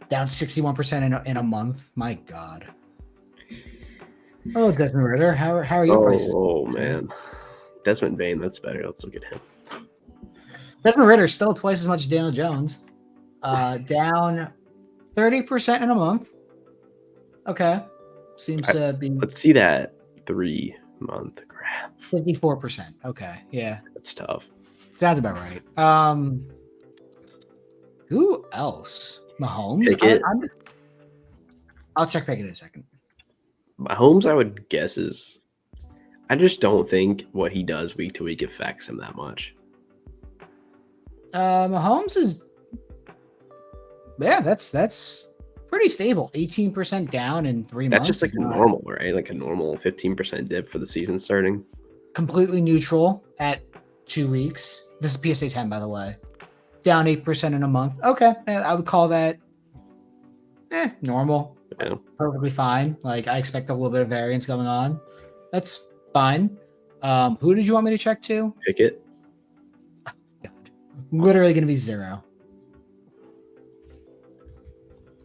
61% in a month. My God. Oh, Desmond Ritter, how are your prices? Oh man. Desmond Bain, that's better. Let's look at him. Desmond Ritter still twice as much as Daniel Jones. Down 30% in a month. Okay. Seems to be Let's see that 3-month graph. 54%. Okay. Yeah. That's tough. Sounds about right. Who else? Mahomes? Pickett. I'll check Pickett in a second. Mahomes, I would guess, is. I just don't think what he does week to week affects him that much. Mahomes is. Yeah, that's pretty stable. 18% down in 3 months. That's just like a normal, right? Like a normal 15% dip for the season starting. Completely neutral at 2 weeks. This is PSA 10, by the way. Down 8% in a month. Okay, I would call that normal. Yeah. Perfectly fine. Like I expect a little bit of variance going on. That's fine. Who did you want me to check to? Pickett. God. Literally going to be 0.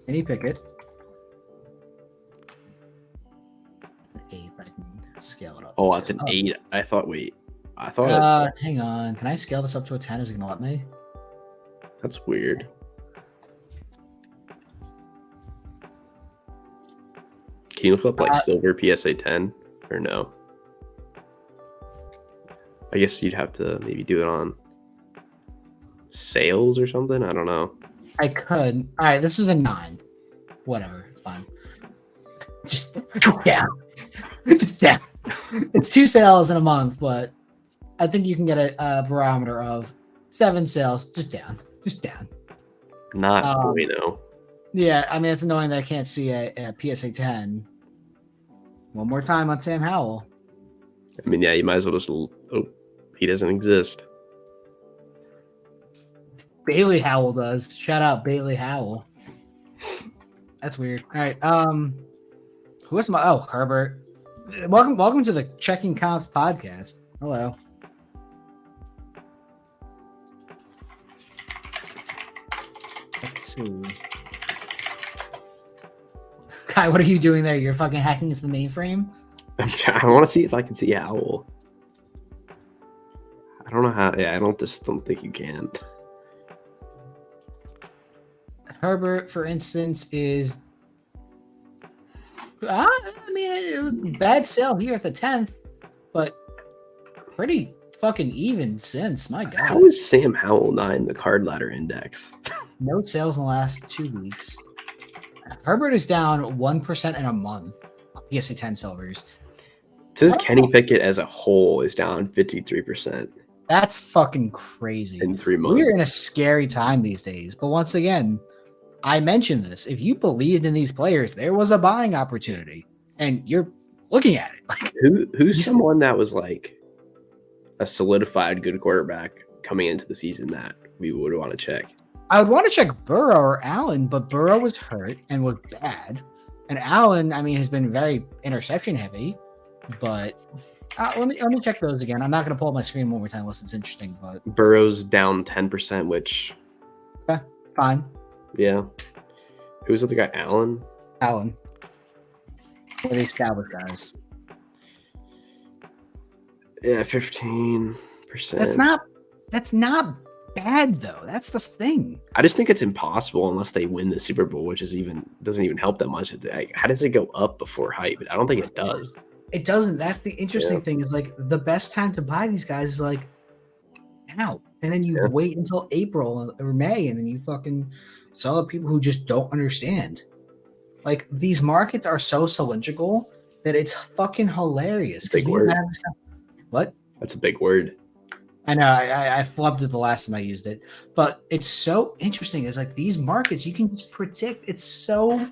Any Pickett. 8, but I can scale it up. Oh, that's an 8. I thought. Hang on. Can I scale this up to a 10? Is it going to let me? That's weird. Can you flip like silver PSA 10 or no? I guess you'd have to maybe do it on sales or something. I don't know. I could. All right, this is a 9. Whatever, it's fine. Just down. Just down. It's 2 sales in a month, but I think you can get a barometer of 7 sales. Just down. Just down. Not bueno. Yeah, I mean, it's annoying that I can't see a PSA 10. One more time on Sam Howell. I mean, yeah, you might as well just. Oh, he doesn't exist. Bailey Howell does. Shout out Bailey Howell. That's weird. All right. Who was my? Oh, Herbert. Welcome to the Checking Comps podcast. Hello. Let's see. Kai, what are you doing there? You're fucking hacking into the mainframe? I want to see if I can see Howell. I don't know how. Yeah, I don't think you can. Herbert, for instance, is. I mean, bad sale here at the 10th, but pretty fucking even since. My God. How is Sam Howell 9 the Cardladder index? No sales in the last 2 weeks. Herbert is down 1% in a month. PSA 10 silvers. It says Kenny Pickett as a whole is down 53%. That's fucking crazy. In 3 months. We're in a scary time these days. But once again, I mentioned this. If you believed in these players, there was a buying opportunity. And you're looking at it. Like, who's someone that was like a solidified good quarterback coming into the season that we would want to check? I would want to check Burrow or Allen, but Burrow was hurt and was bad. And Allen, I mean, has been very interception heavy. But let me check those again. I'm not going to pull up my screen one more time unless it's interesting. But Burrow's down 10%, which fine. Yeah. Who's the other guy? Allen. One of the established guys. Yeah, 15%. That's not bad though. That's the thing. I just think it's impossible unless they win the Super Bowl, which doesn't even help that much. How does it go up before hype? I don't think it does. It doesn't. That's the interesting thing is like the best time to buy these guys is like now. And then you wait until April or May and then you fucking sell to people who just don't understand. Like these markets are so cylindrical that it's fucking hilarious. Big word. What? That's a big word. I know. I flubbed it the last time I used it. But it's so interesting. It's like these markets you can just predict. It's so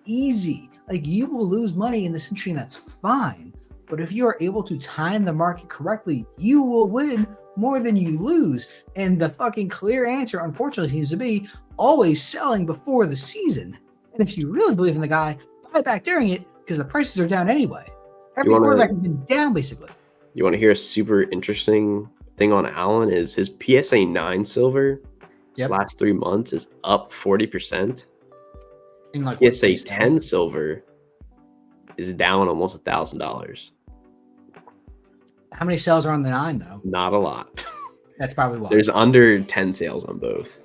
easy. Like you will lose money in this industry and that's fine. But if you are able to time the market correctly, you will win more than you lose. And the fucking clear answer, unfortunately, seems to be always selling before the season. And if you really believe in the guy, buy back during it because the prices are down anyway. Every quarterback has been down basically. You want to hear a super interesting thing on Allen is his PSA 9 silver Yep. last 3 months is up 40%. In like Yes, a what, 10 silver is down almost $1,000. How many sales are on the 9 though? Not a lot. That's probably why. There's under 10 sales on both.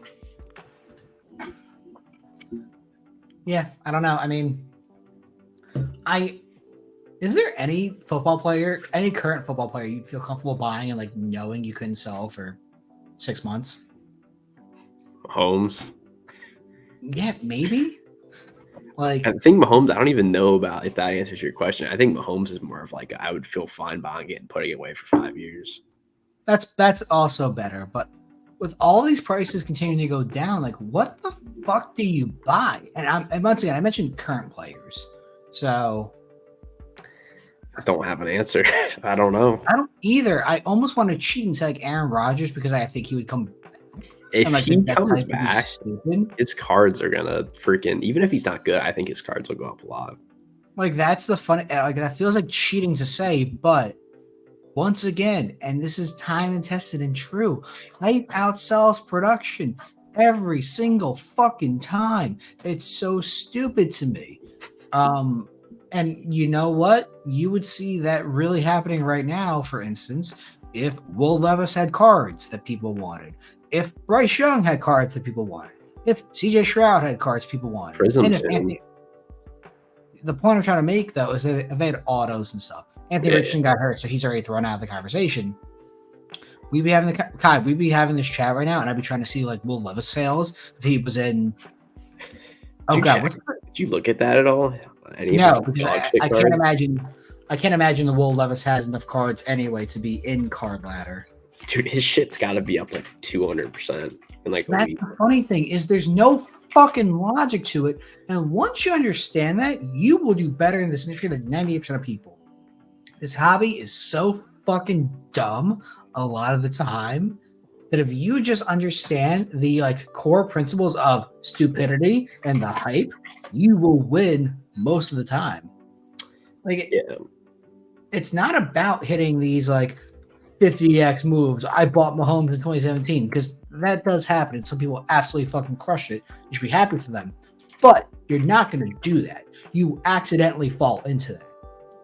Yeah, I don't know. I mean, is there any football player, any current football player you'd feel comfortable buying and like knowing you couldn't sell for 6 months? Mahomes. Yeah, maybe. Like, I think Mahomes, I don't even know about if that answers your question. I think Mahomes is more of like, I would feel fine buying it and putting it away for 5 years. that's also better. But with all these prices continuing to go down, like, what the fuck do you buy? And once again, I mentioned current players, so I don't have an answer. I don't know. I don't either. I almost want to cheat and say like Aaron Rodgers because I think he would come. If and, like, he that comes type would be back, stupid. his cards are gonna freaking. Even if he's not good, I think his cards will go up a lot. Like, that's the fun. Like, that feels like cheating to say, but once again, and this is time and tested and true, hype outsells production every single fucking time. It's so stupid to me. And you know what? You would see that really happening right now, for instance, if Will Levis had cards that people wanted, if Bryce Young had cards that people wanted, if CJ Stroud had cards people wanted. Prism And if soon. Anthony, the point I'm trying to make though is that if they had autos and stuff. Anthony Yeah, Richardson got hurt, so he's already thrown out of the conversation. We'd be having we'd be having this chat right now, and I'd be trying to see like Will Levis sales if he was in. Oh God, what's Did you look at that at all? no? Because I can't imagine. I can't imagine the Will Levis has enough cards anyway to be in Cardladder. Dude, his shit's got to be up like 200% in like a That's week. the funny thing is there's no fucking logic to it, and once you understand that, you will do better in this industry than 98% of people. This hobby is so fucking dumb a lot of the time that if you just understand the like core principles of stupidity and the hype, you will win most of the time. Like, Yeah. It's not about hitting these like 50x moves. I bought Mahomes in 2017 because that does happen, and some people absolutely fucking crush it. You should be happy for them, but you're not going to do that. You accidentally fall into that.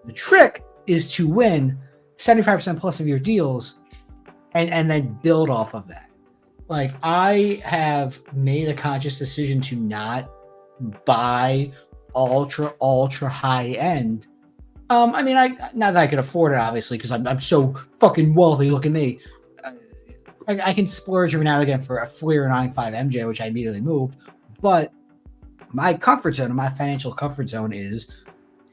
The trick is to win 75% plus of your deals and then build off of that. Like, I have made a conscious decision to not buy ultra high end. I mean, not that I could afford it, obviously, because I'm so fucking wealthy. Look at me. I can splurge every now and again for a Fleer 9.5 MJ, which I immediately moved. But my comfort zone, my financial comfort zone, is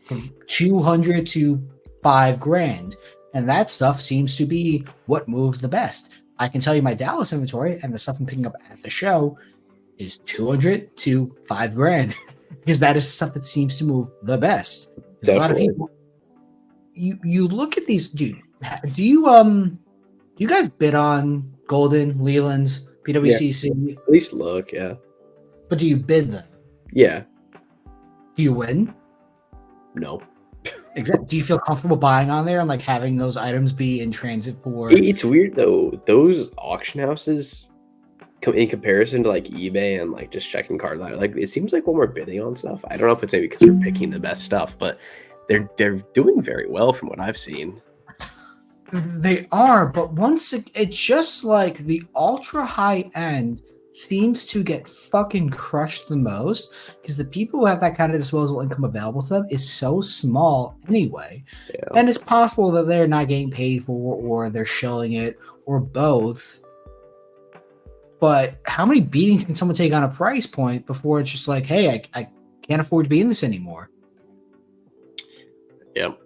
from 200 to $5,000, and that stuff seems to be what moves the best. I can tell you my Dallas inventory and the stuff I'm picking up at the show is 200 to $5,000 because that is stuff that seems to move the best. There's a lot of people. You look at these, dude. Do you guys bid on Golden, Leland's, PWCC? Yeah, at least look, yeah. But do you bid them? Yeah. Do you win? No. Exactly. Do you feel comfortable buying on there and like having those items be in transit for? It's weird though. Those auction houses, in comparison to like eBay and like just checking Cardladder, like it seems like when we're bidding on stuff, I don't know if it's maybe because we're picking the best stuff, but they're doing very well from what I've seen. They are, but once it's just like the ultra high end seems to get fucking crushed the most because the people who have that kind of disposable income available to them is so small anyway. Yeah. And it's possible that they're not getting paid for or they're shilling it or both. But how many beatings can someone take on a price point before it's just like, hey, I can't afford to be in this anymore? Yep.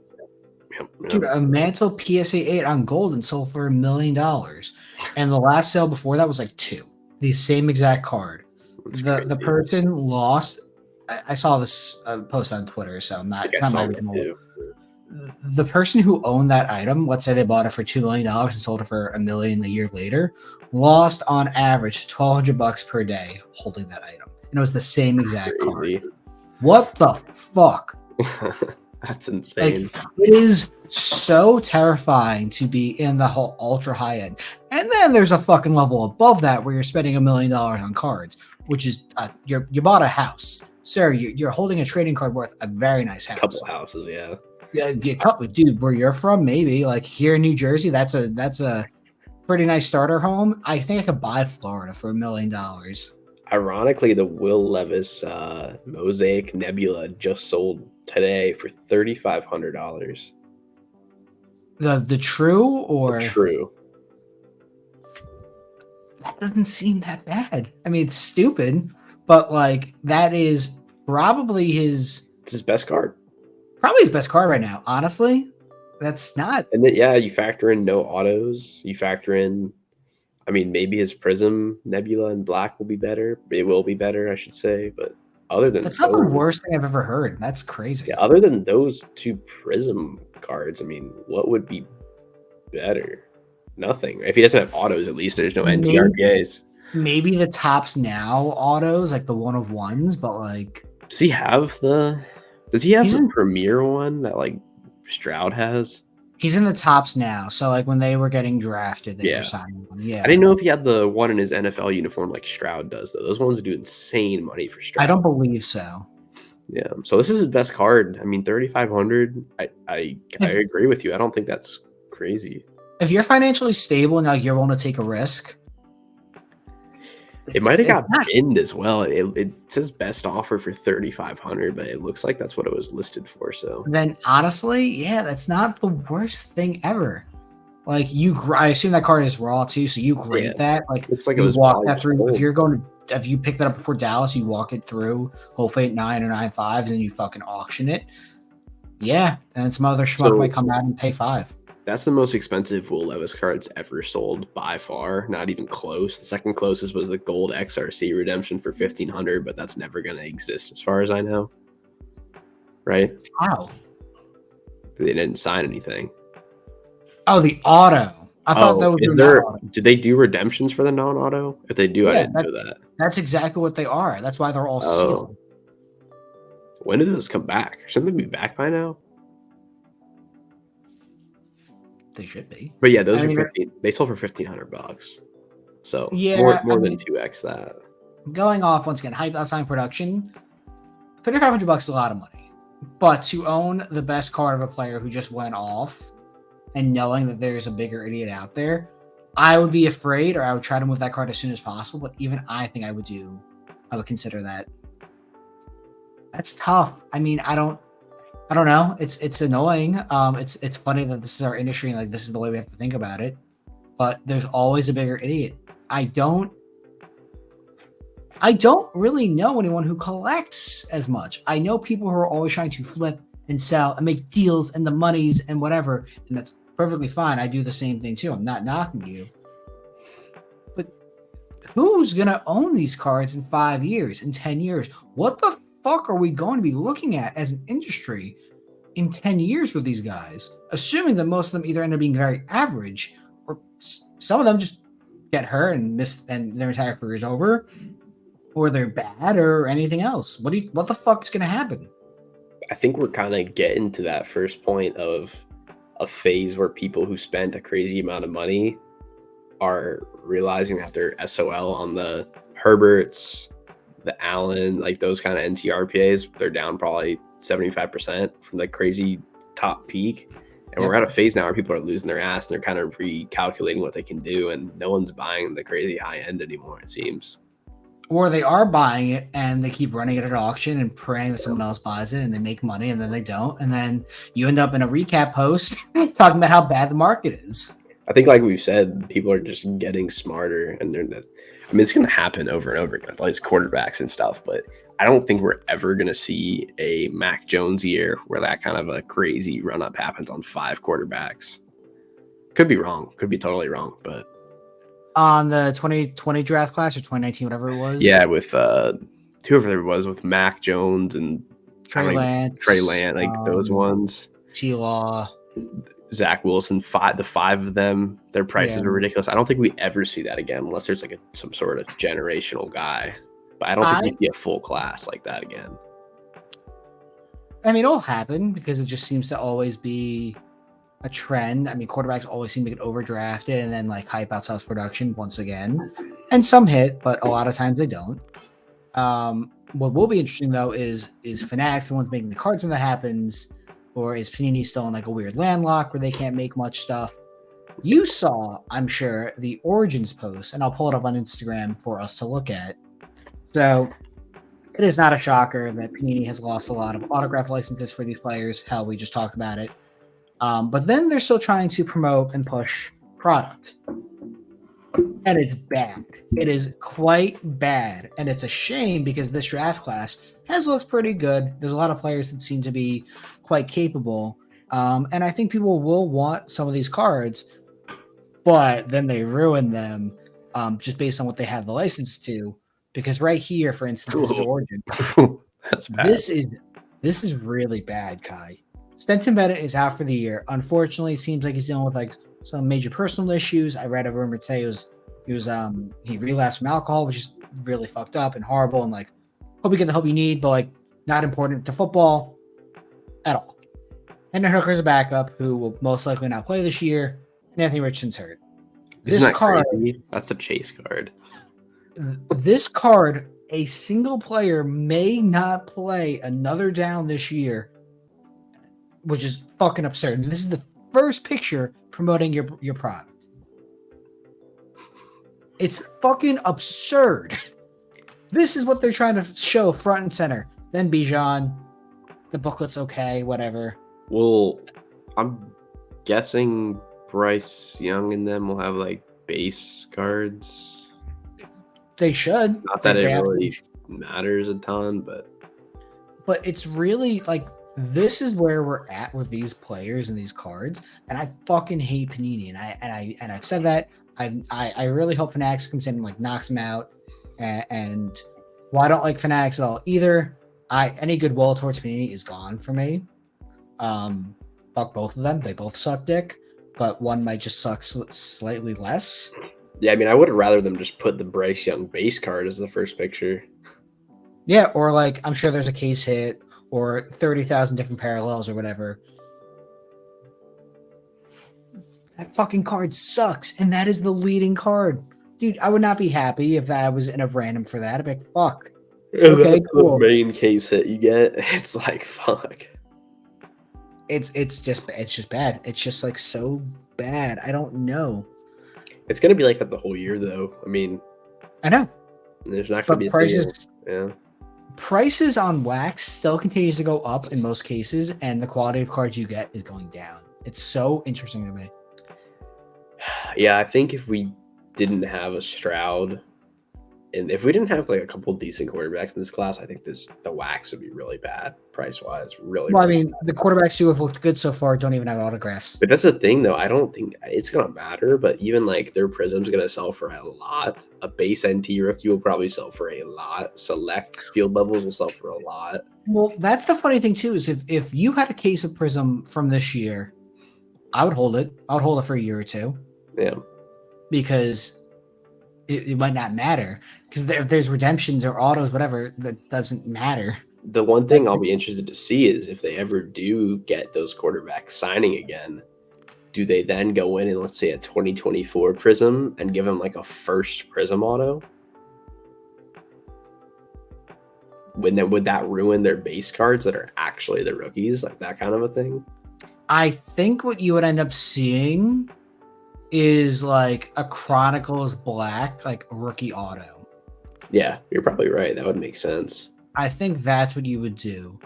Dude, a Mantle PSA 8 on Golden sold for $1 million. And the last sale before that was like 2. The same exact card. The person lost. I saw this post on Twitter, so it's not my original. The person who owned that item, let's say they bought it for $2 million and sold it for $1 million a year later, lost on average $1,200 per day holding that item. And it was the same exact card. What the fuck? That's Like, insane. it is so terrifying to be in the whole ultra high end. And then there's a fucking level above that where you're spending $1 million on cards, which is you bought a house, sir. You're holding a trading card worth a very nice house. Couple houses, yeah. Yeah, dude. Where you're from, maybe like here in New Jersey, that's a pretty nice starter home. I think I could buy Florida for $1 million. Ironically, the Will Levis Mosaic Nebula just sold today for $3,500. The true or True. that doesn't seem that bad. I mean, it's stupid, but like that is probably It's his best card. his best card right now. Honestly, that's not. And then, yeah, you factor in no autos. You factor in, I mean, maybe his Prism Nebula in black will be better. It will be better, I should say. But other than That's not the worst thing I've ever heard. That's crazy. Yeah, other than those two Prism cards, I mean, what would be better? Nothing. If he doesn't have autos, at least there's no NTRPAs. Maybe the tops now autos, like the 1 of 1s, but like, Does he have the He's in- premier one that like Stroud has? he's in the tops now. So like when they were getting drafted, they Yeah. were signing one. Yeah. I didn't know if he had the one in his NFL uniform like Stroud does, though. Those ones do insane money for Stroud. I don't believe so. Yeah. So this is his best card. I mean, 3,500. I agree with you. I don't think that's crazy. If you're financially stable and like you're willing to take a risk, It might have got not- binned as well. It says best offer for 3,500, but it looks like that's what it was listed for. So then honestly, yeah, that's not the worst thing ever. Like I assume that card is raw too, so you grade Yeah. that. Like looks like it you was walk probably that through. sold. If you pick that up before Dallas, you walk it through, hopefully at 9 or 9.5s, and you fucking auction it. Yeah, and some other schmuck So- might come out and pay 5. That's the most expensive Will Levis cards ever sold by far. Not even close. The second closest was the gold XRC redemption for 1,500, but that's never going to exist as far as I know. Right? Wow. They didn't sign anything. Oh, the auto. I thought that was is there? Do they do redemptions for the non-auto? If they do, I didn't know that. That's exactly what they are. That's why they're all sealed. When do those come back? Shouldn't they be back by now? They should be. But yeah, those are 15. They sold for $1,500. So Yeah, more than 2x that. Going off once again, hype outside production, $3,500 is a lot of money. But to own the best card of a player who just went off, and knowing that there's a bigger idiot out there, I would be afraid, or I would try to move that card as soon as possible. But even I think I would consider that. That's tough. I mean, I don't know. It's annoying. It's funny that this is our industry and like this is the way we have to think about it. But there's always a bigger idiot. I don't really know anyone who collects as much. I know people who are always trying to flip and sell and make deals and the monies and whatever, and that's perfectly fine. I do the same thing too. I'm not knocking you. But who's gonna own these cards in 5 years, in 10 years? What the fuck are we going to be looking at as an industry in 10 years with these guys? Assuming that most of them either end up being very average, or some of them just get hurt and miss and their entire career is over, or they're bad, or anything else. What the fuck is gonna happen? I think we're kind of getting to that first point of a phase where people who spent a crazy amount of money are realizing that they're SOL on the Herberts, the Allen, like those kind of NTRPAs. They're down probably 75% from the crazy top peak. And we're at a phase now where people are losing their ass and they're kind of recalculating what they can do. And no one's buying the crazy high end anymore, it seems. Or they are buying it and they keep running it at auction and praying that someone else buys it and they make money and then they don't. And then you end up in a recap post talking about how bad the market is. I think, like we've said, people are just getting smarter, and it's going to happen over and over again with all these quarterbacks and stuff. But I don't think we're ever going to see a Mac Jones year where that kind of a crazy run up happens on 5 quarterbacks. Could be wrong. Could be totally wrong. But on the 2020 draft class or 2019, whatever it was. Yeah, with whoever it was, with Mac Jones and Trey Lance, like those ones. T-Law. Zach Wilson, the 5 of them, their prices were ridiculous. I don't think we ever see that again unless there's like some sort of generational guy. But I don't think we see a full class like that again. I mean, it'll happen because it just seems to always be a trend. I mean, quarterbacks always seem to get overdrafted and then like hype outside production once again. And some hit, but a lot of times they don't. What will be interesting though is Fanatics the ones making the cards when that happens, or is Panini still in like a weird landlock where they can't make much stuff? You saw, I'm sure, the Origins post, and I'll pull it up on Instagram for us to look at. So it is not a shocker that Panini has lost a lot of autograph licenses for these players. Hell, we just talked about it. But then they're still trying to promote and push product. And it's bad. It is quite bad. And it's a shame because this draft class has looked pretty good. There's a lot of players that seem to be quite capable. And I think people will want some of these cards, but then they ruin them just based on what they have the license to. Because right here, for instance, this is Origins. That's bad. This is really bad, Kai. Stenson Bennett is out for the year. Unfortunately, it seems like he's dealing with like some major personal issues. I read a rumor today he relapsed from alcohol, which is really fucked up and horrible. And like, hope you get the help you need, but like, not important to football at all. Hendon Hooker's a backup who will most likely not play this year. And Anthony Richardson's hurt. Isn't that crazy? That's a chase card. This card, a single player may not play another down this year, which is fucking absurd. And this is the first picture promoting your product. It's fucking absurd. This is what they're trying to show front and center. Then Bijan, the booklet's okay, whatever. Well, I'm guessing Bryce Young and them will have like base cards. They should. Not that it really matters a ton, but it's really like this is where we're at with these players and these cards, and I fucking hate Panini, and I've said that. I really hope Fanatics comes in and like knocks them out, and well, I don't like Fanatics at all either. Any goodwill towards Panini is gone for me. Fuck both of them. They both suck dick, but one might just suck slightly less. Yeah, I mean, I would rather them just put the Bryce Young base card as the first picture. Yeah, or like I'm sure there's a case hit or 30,000 different parallels or whatever. That fucking card sucks, and that is the leading card. Dude, I would not be happy if I was in a random for that. I'd be like, fuck. Okay, that's cool. The main case hit you get. It's like, fuck. It's just bad. It's just like so bad. I don't know. It's gonna be like that the whole year, though. I mean, I know. There's not gonna be prices. Yeah. Prices on wax still continues to go up in most cases, and the quality of cards you get is going down. It's so interesting to me. Yeah, I think if we didn't have a Stroud, and if we didn't have like a couple decent quarterbacks in this class, I think the wax would be really bad price wise. Really. Well, really I mean, bad. The quarterbacks who have looked good so far don't even have autographs. But that's the thing, though. I don't think it's gonna matter. But even like their Prism's gonna sell for a lot. A base NT rookie will probably sell for a lot. Select field levels will sell for a lot. Well, that's the funny thing too. Is if you had a case of Prism from this year, I would hold it. I would hold it for a year or two. Yeah. Because it might not matter. Because if there's redemptions or autos, whatever, that doesn't matter. The one thing I'll be interested to see is if they ever do get those quarterbacks signing again, do they then go in and let's say a 2024 Prism and give them like a first Prism auto? Would that ruin their base cards that are actually the rookies, like that kind of a thing? I think what you would end up seeing is like a Chronicles Black, like rookie auto. Yeah, you're probably right. That would make sense. I think that's what you would do,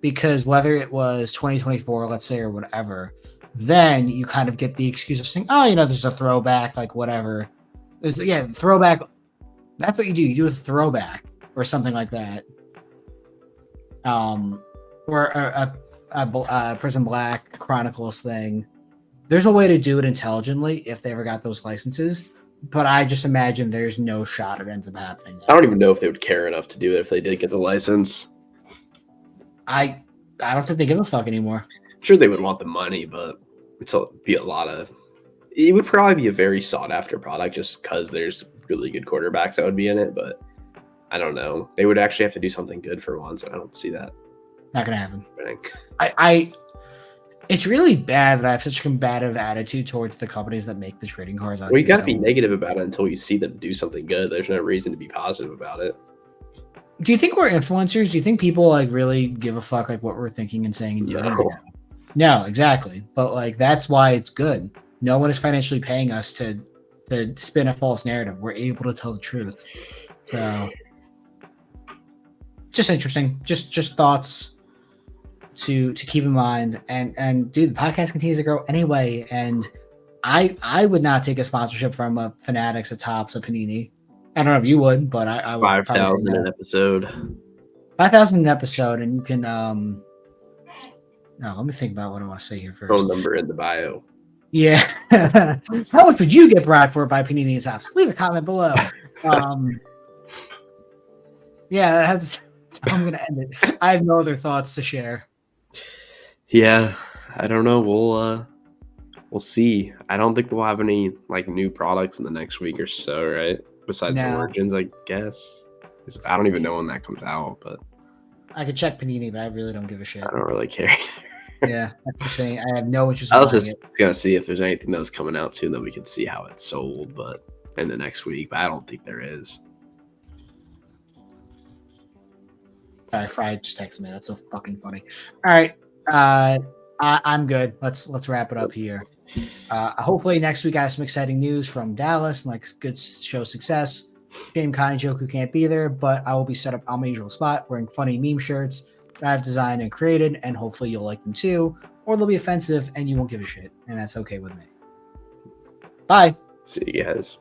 because whether it was 2024, let's say, or whatever, then you kind of get the excuse of saying, oh, there's a throwback, like whatever. Throwback. That's what you do. You do a throwback or something like that. Or a Prism Black Chronicles thing. There's a way to do it intelligently if they ever got those licenses, but I just imagine there's no shot it ends up happening. I don't even know if they would care enough to do it if they did get the license. I don't think they give a fuck anymore. I'm sure they would want the money, but it would probably be a very sought after product just because there's really good quarterbacks that would be in it, but I don't know. They would actually have to do something good for once, and I don't see that. Not gonna happen. I it's really bad that I have such a combative attitude towards the companies that make the trading cards. Well, you gotta be negative about it until you see them do something good. There's no reason to be positive about it. Do you think we're influencers? Do you think people like really give a fuck like what we're thinking and saying and doing? No, exactly. But like that's why it's good. No one is financially paying us to spin a false narrative. We're able to tell the truth. So just interesting. Just thoughts to keep in mind. And dude, the podcast continues to grow anyway. And I would not take a sponsorship from a Fanatics, a Topps, a Panini. I don't know if you would, but I would. 5,000 an episode. 5,000 an episode, and you can no, let me think about what I want to say here first. Phone number in the bio. Yeah. How much would you get brought for by Panini and Topps? Leave a comment below. Yeah, that's how I'm gonna end it. I have no other thoughts to share. Yeah, I don't know. We'll see. I don't think we'll have any like new products in the next week or so, right? Besides Origins, I guess. I don't even know when that comes out, but I could check Panini, but I really don't give a shit. I don't really care either. Yeah, that's the same. I have no interest. I was just gonna see if there's anything that was coming out soon that we could see how it's sold, but in the next week. But I don't think there is. All right, Fry just texted me. That's so fucking funny. All right, I'm good. Let's wrap it up here. Hopefully next week I have some exciting news from Dallas and like good show success. Shame Kai and Joku can't be there, but I will be set up on my usual spot wearing funny meme shirts that I've designed and created, and hopefully you'll like them too, or they'll be offensive and you won't give a shit, and that's okay with me. Bye. See you guys.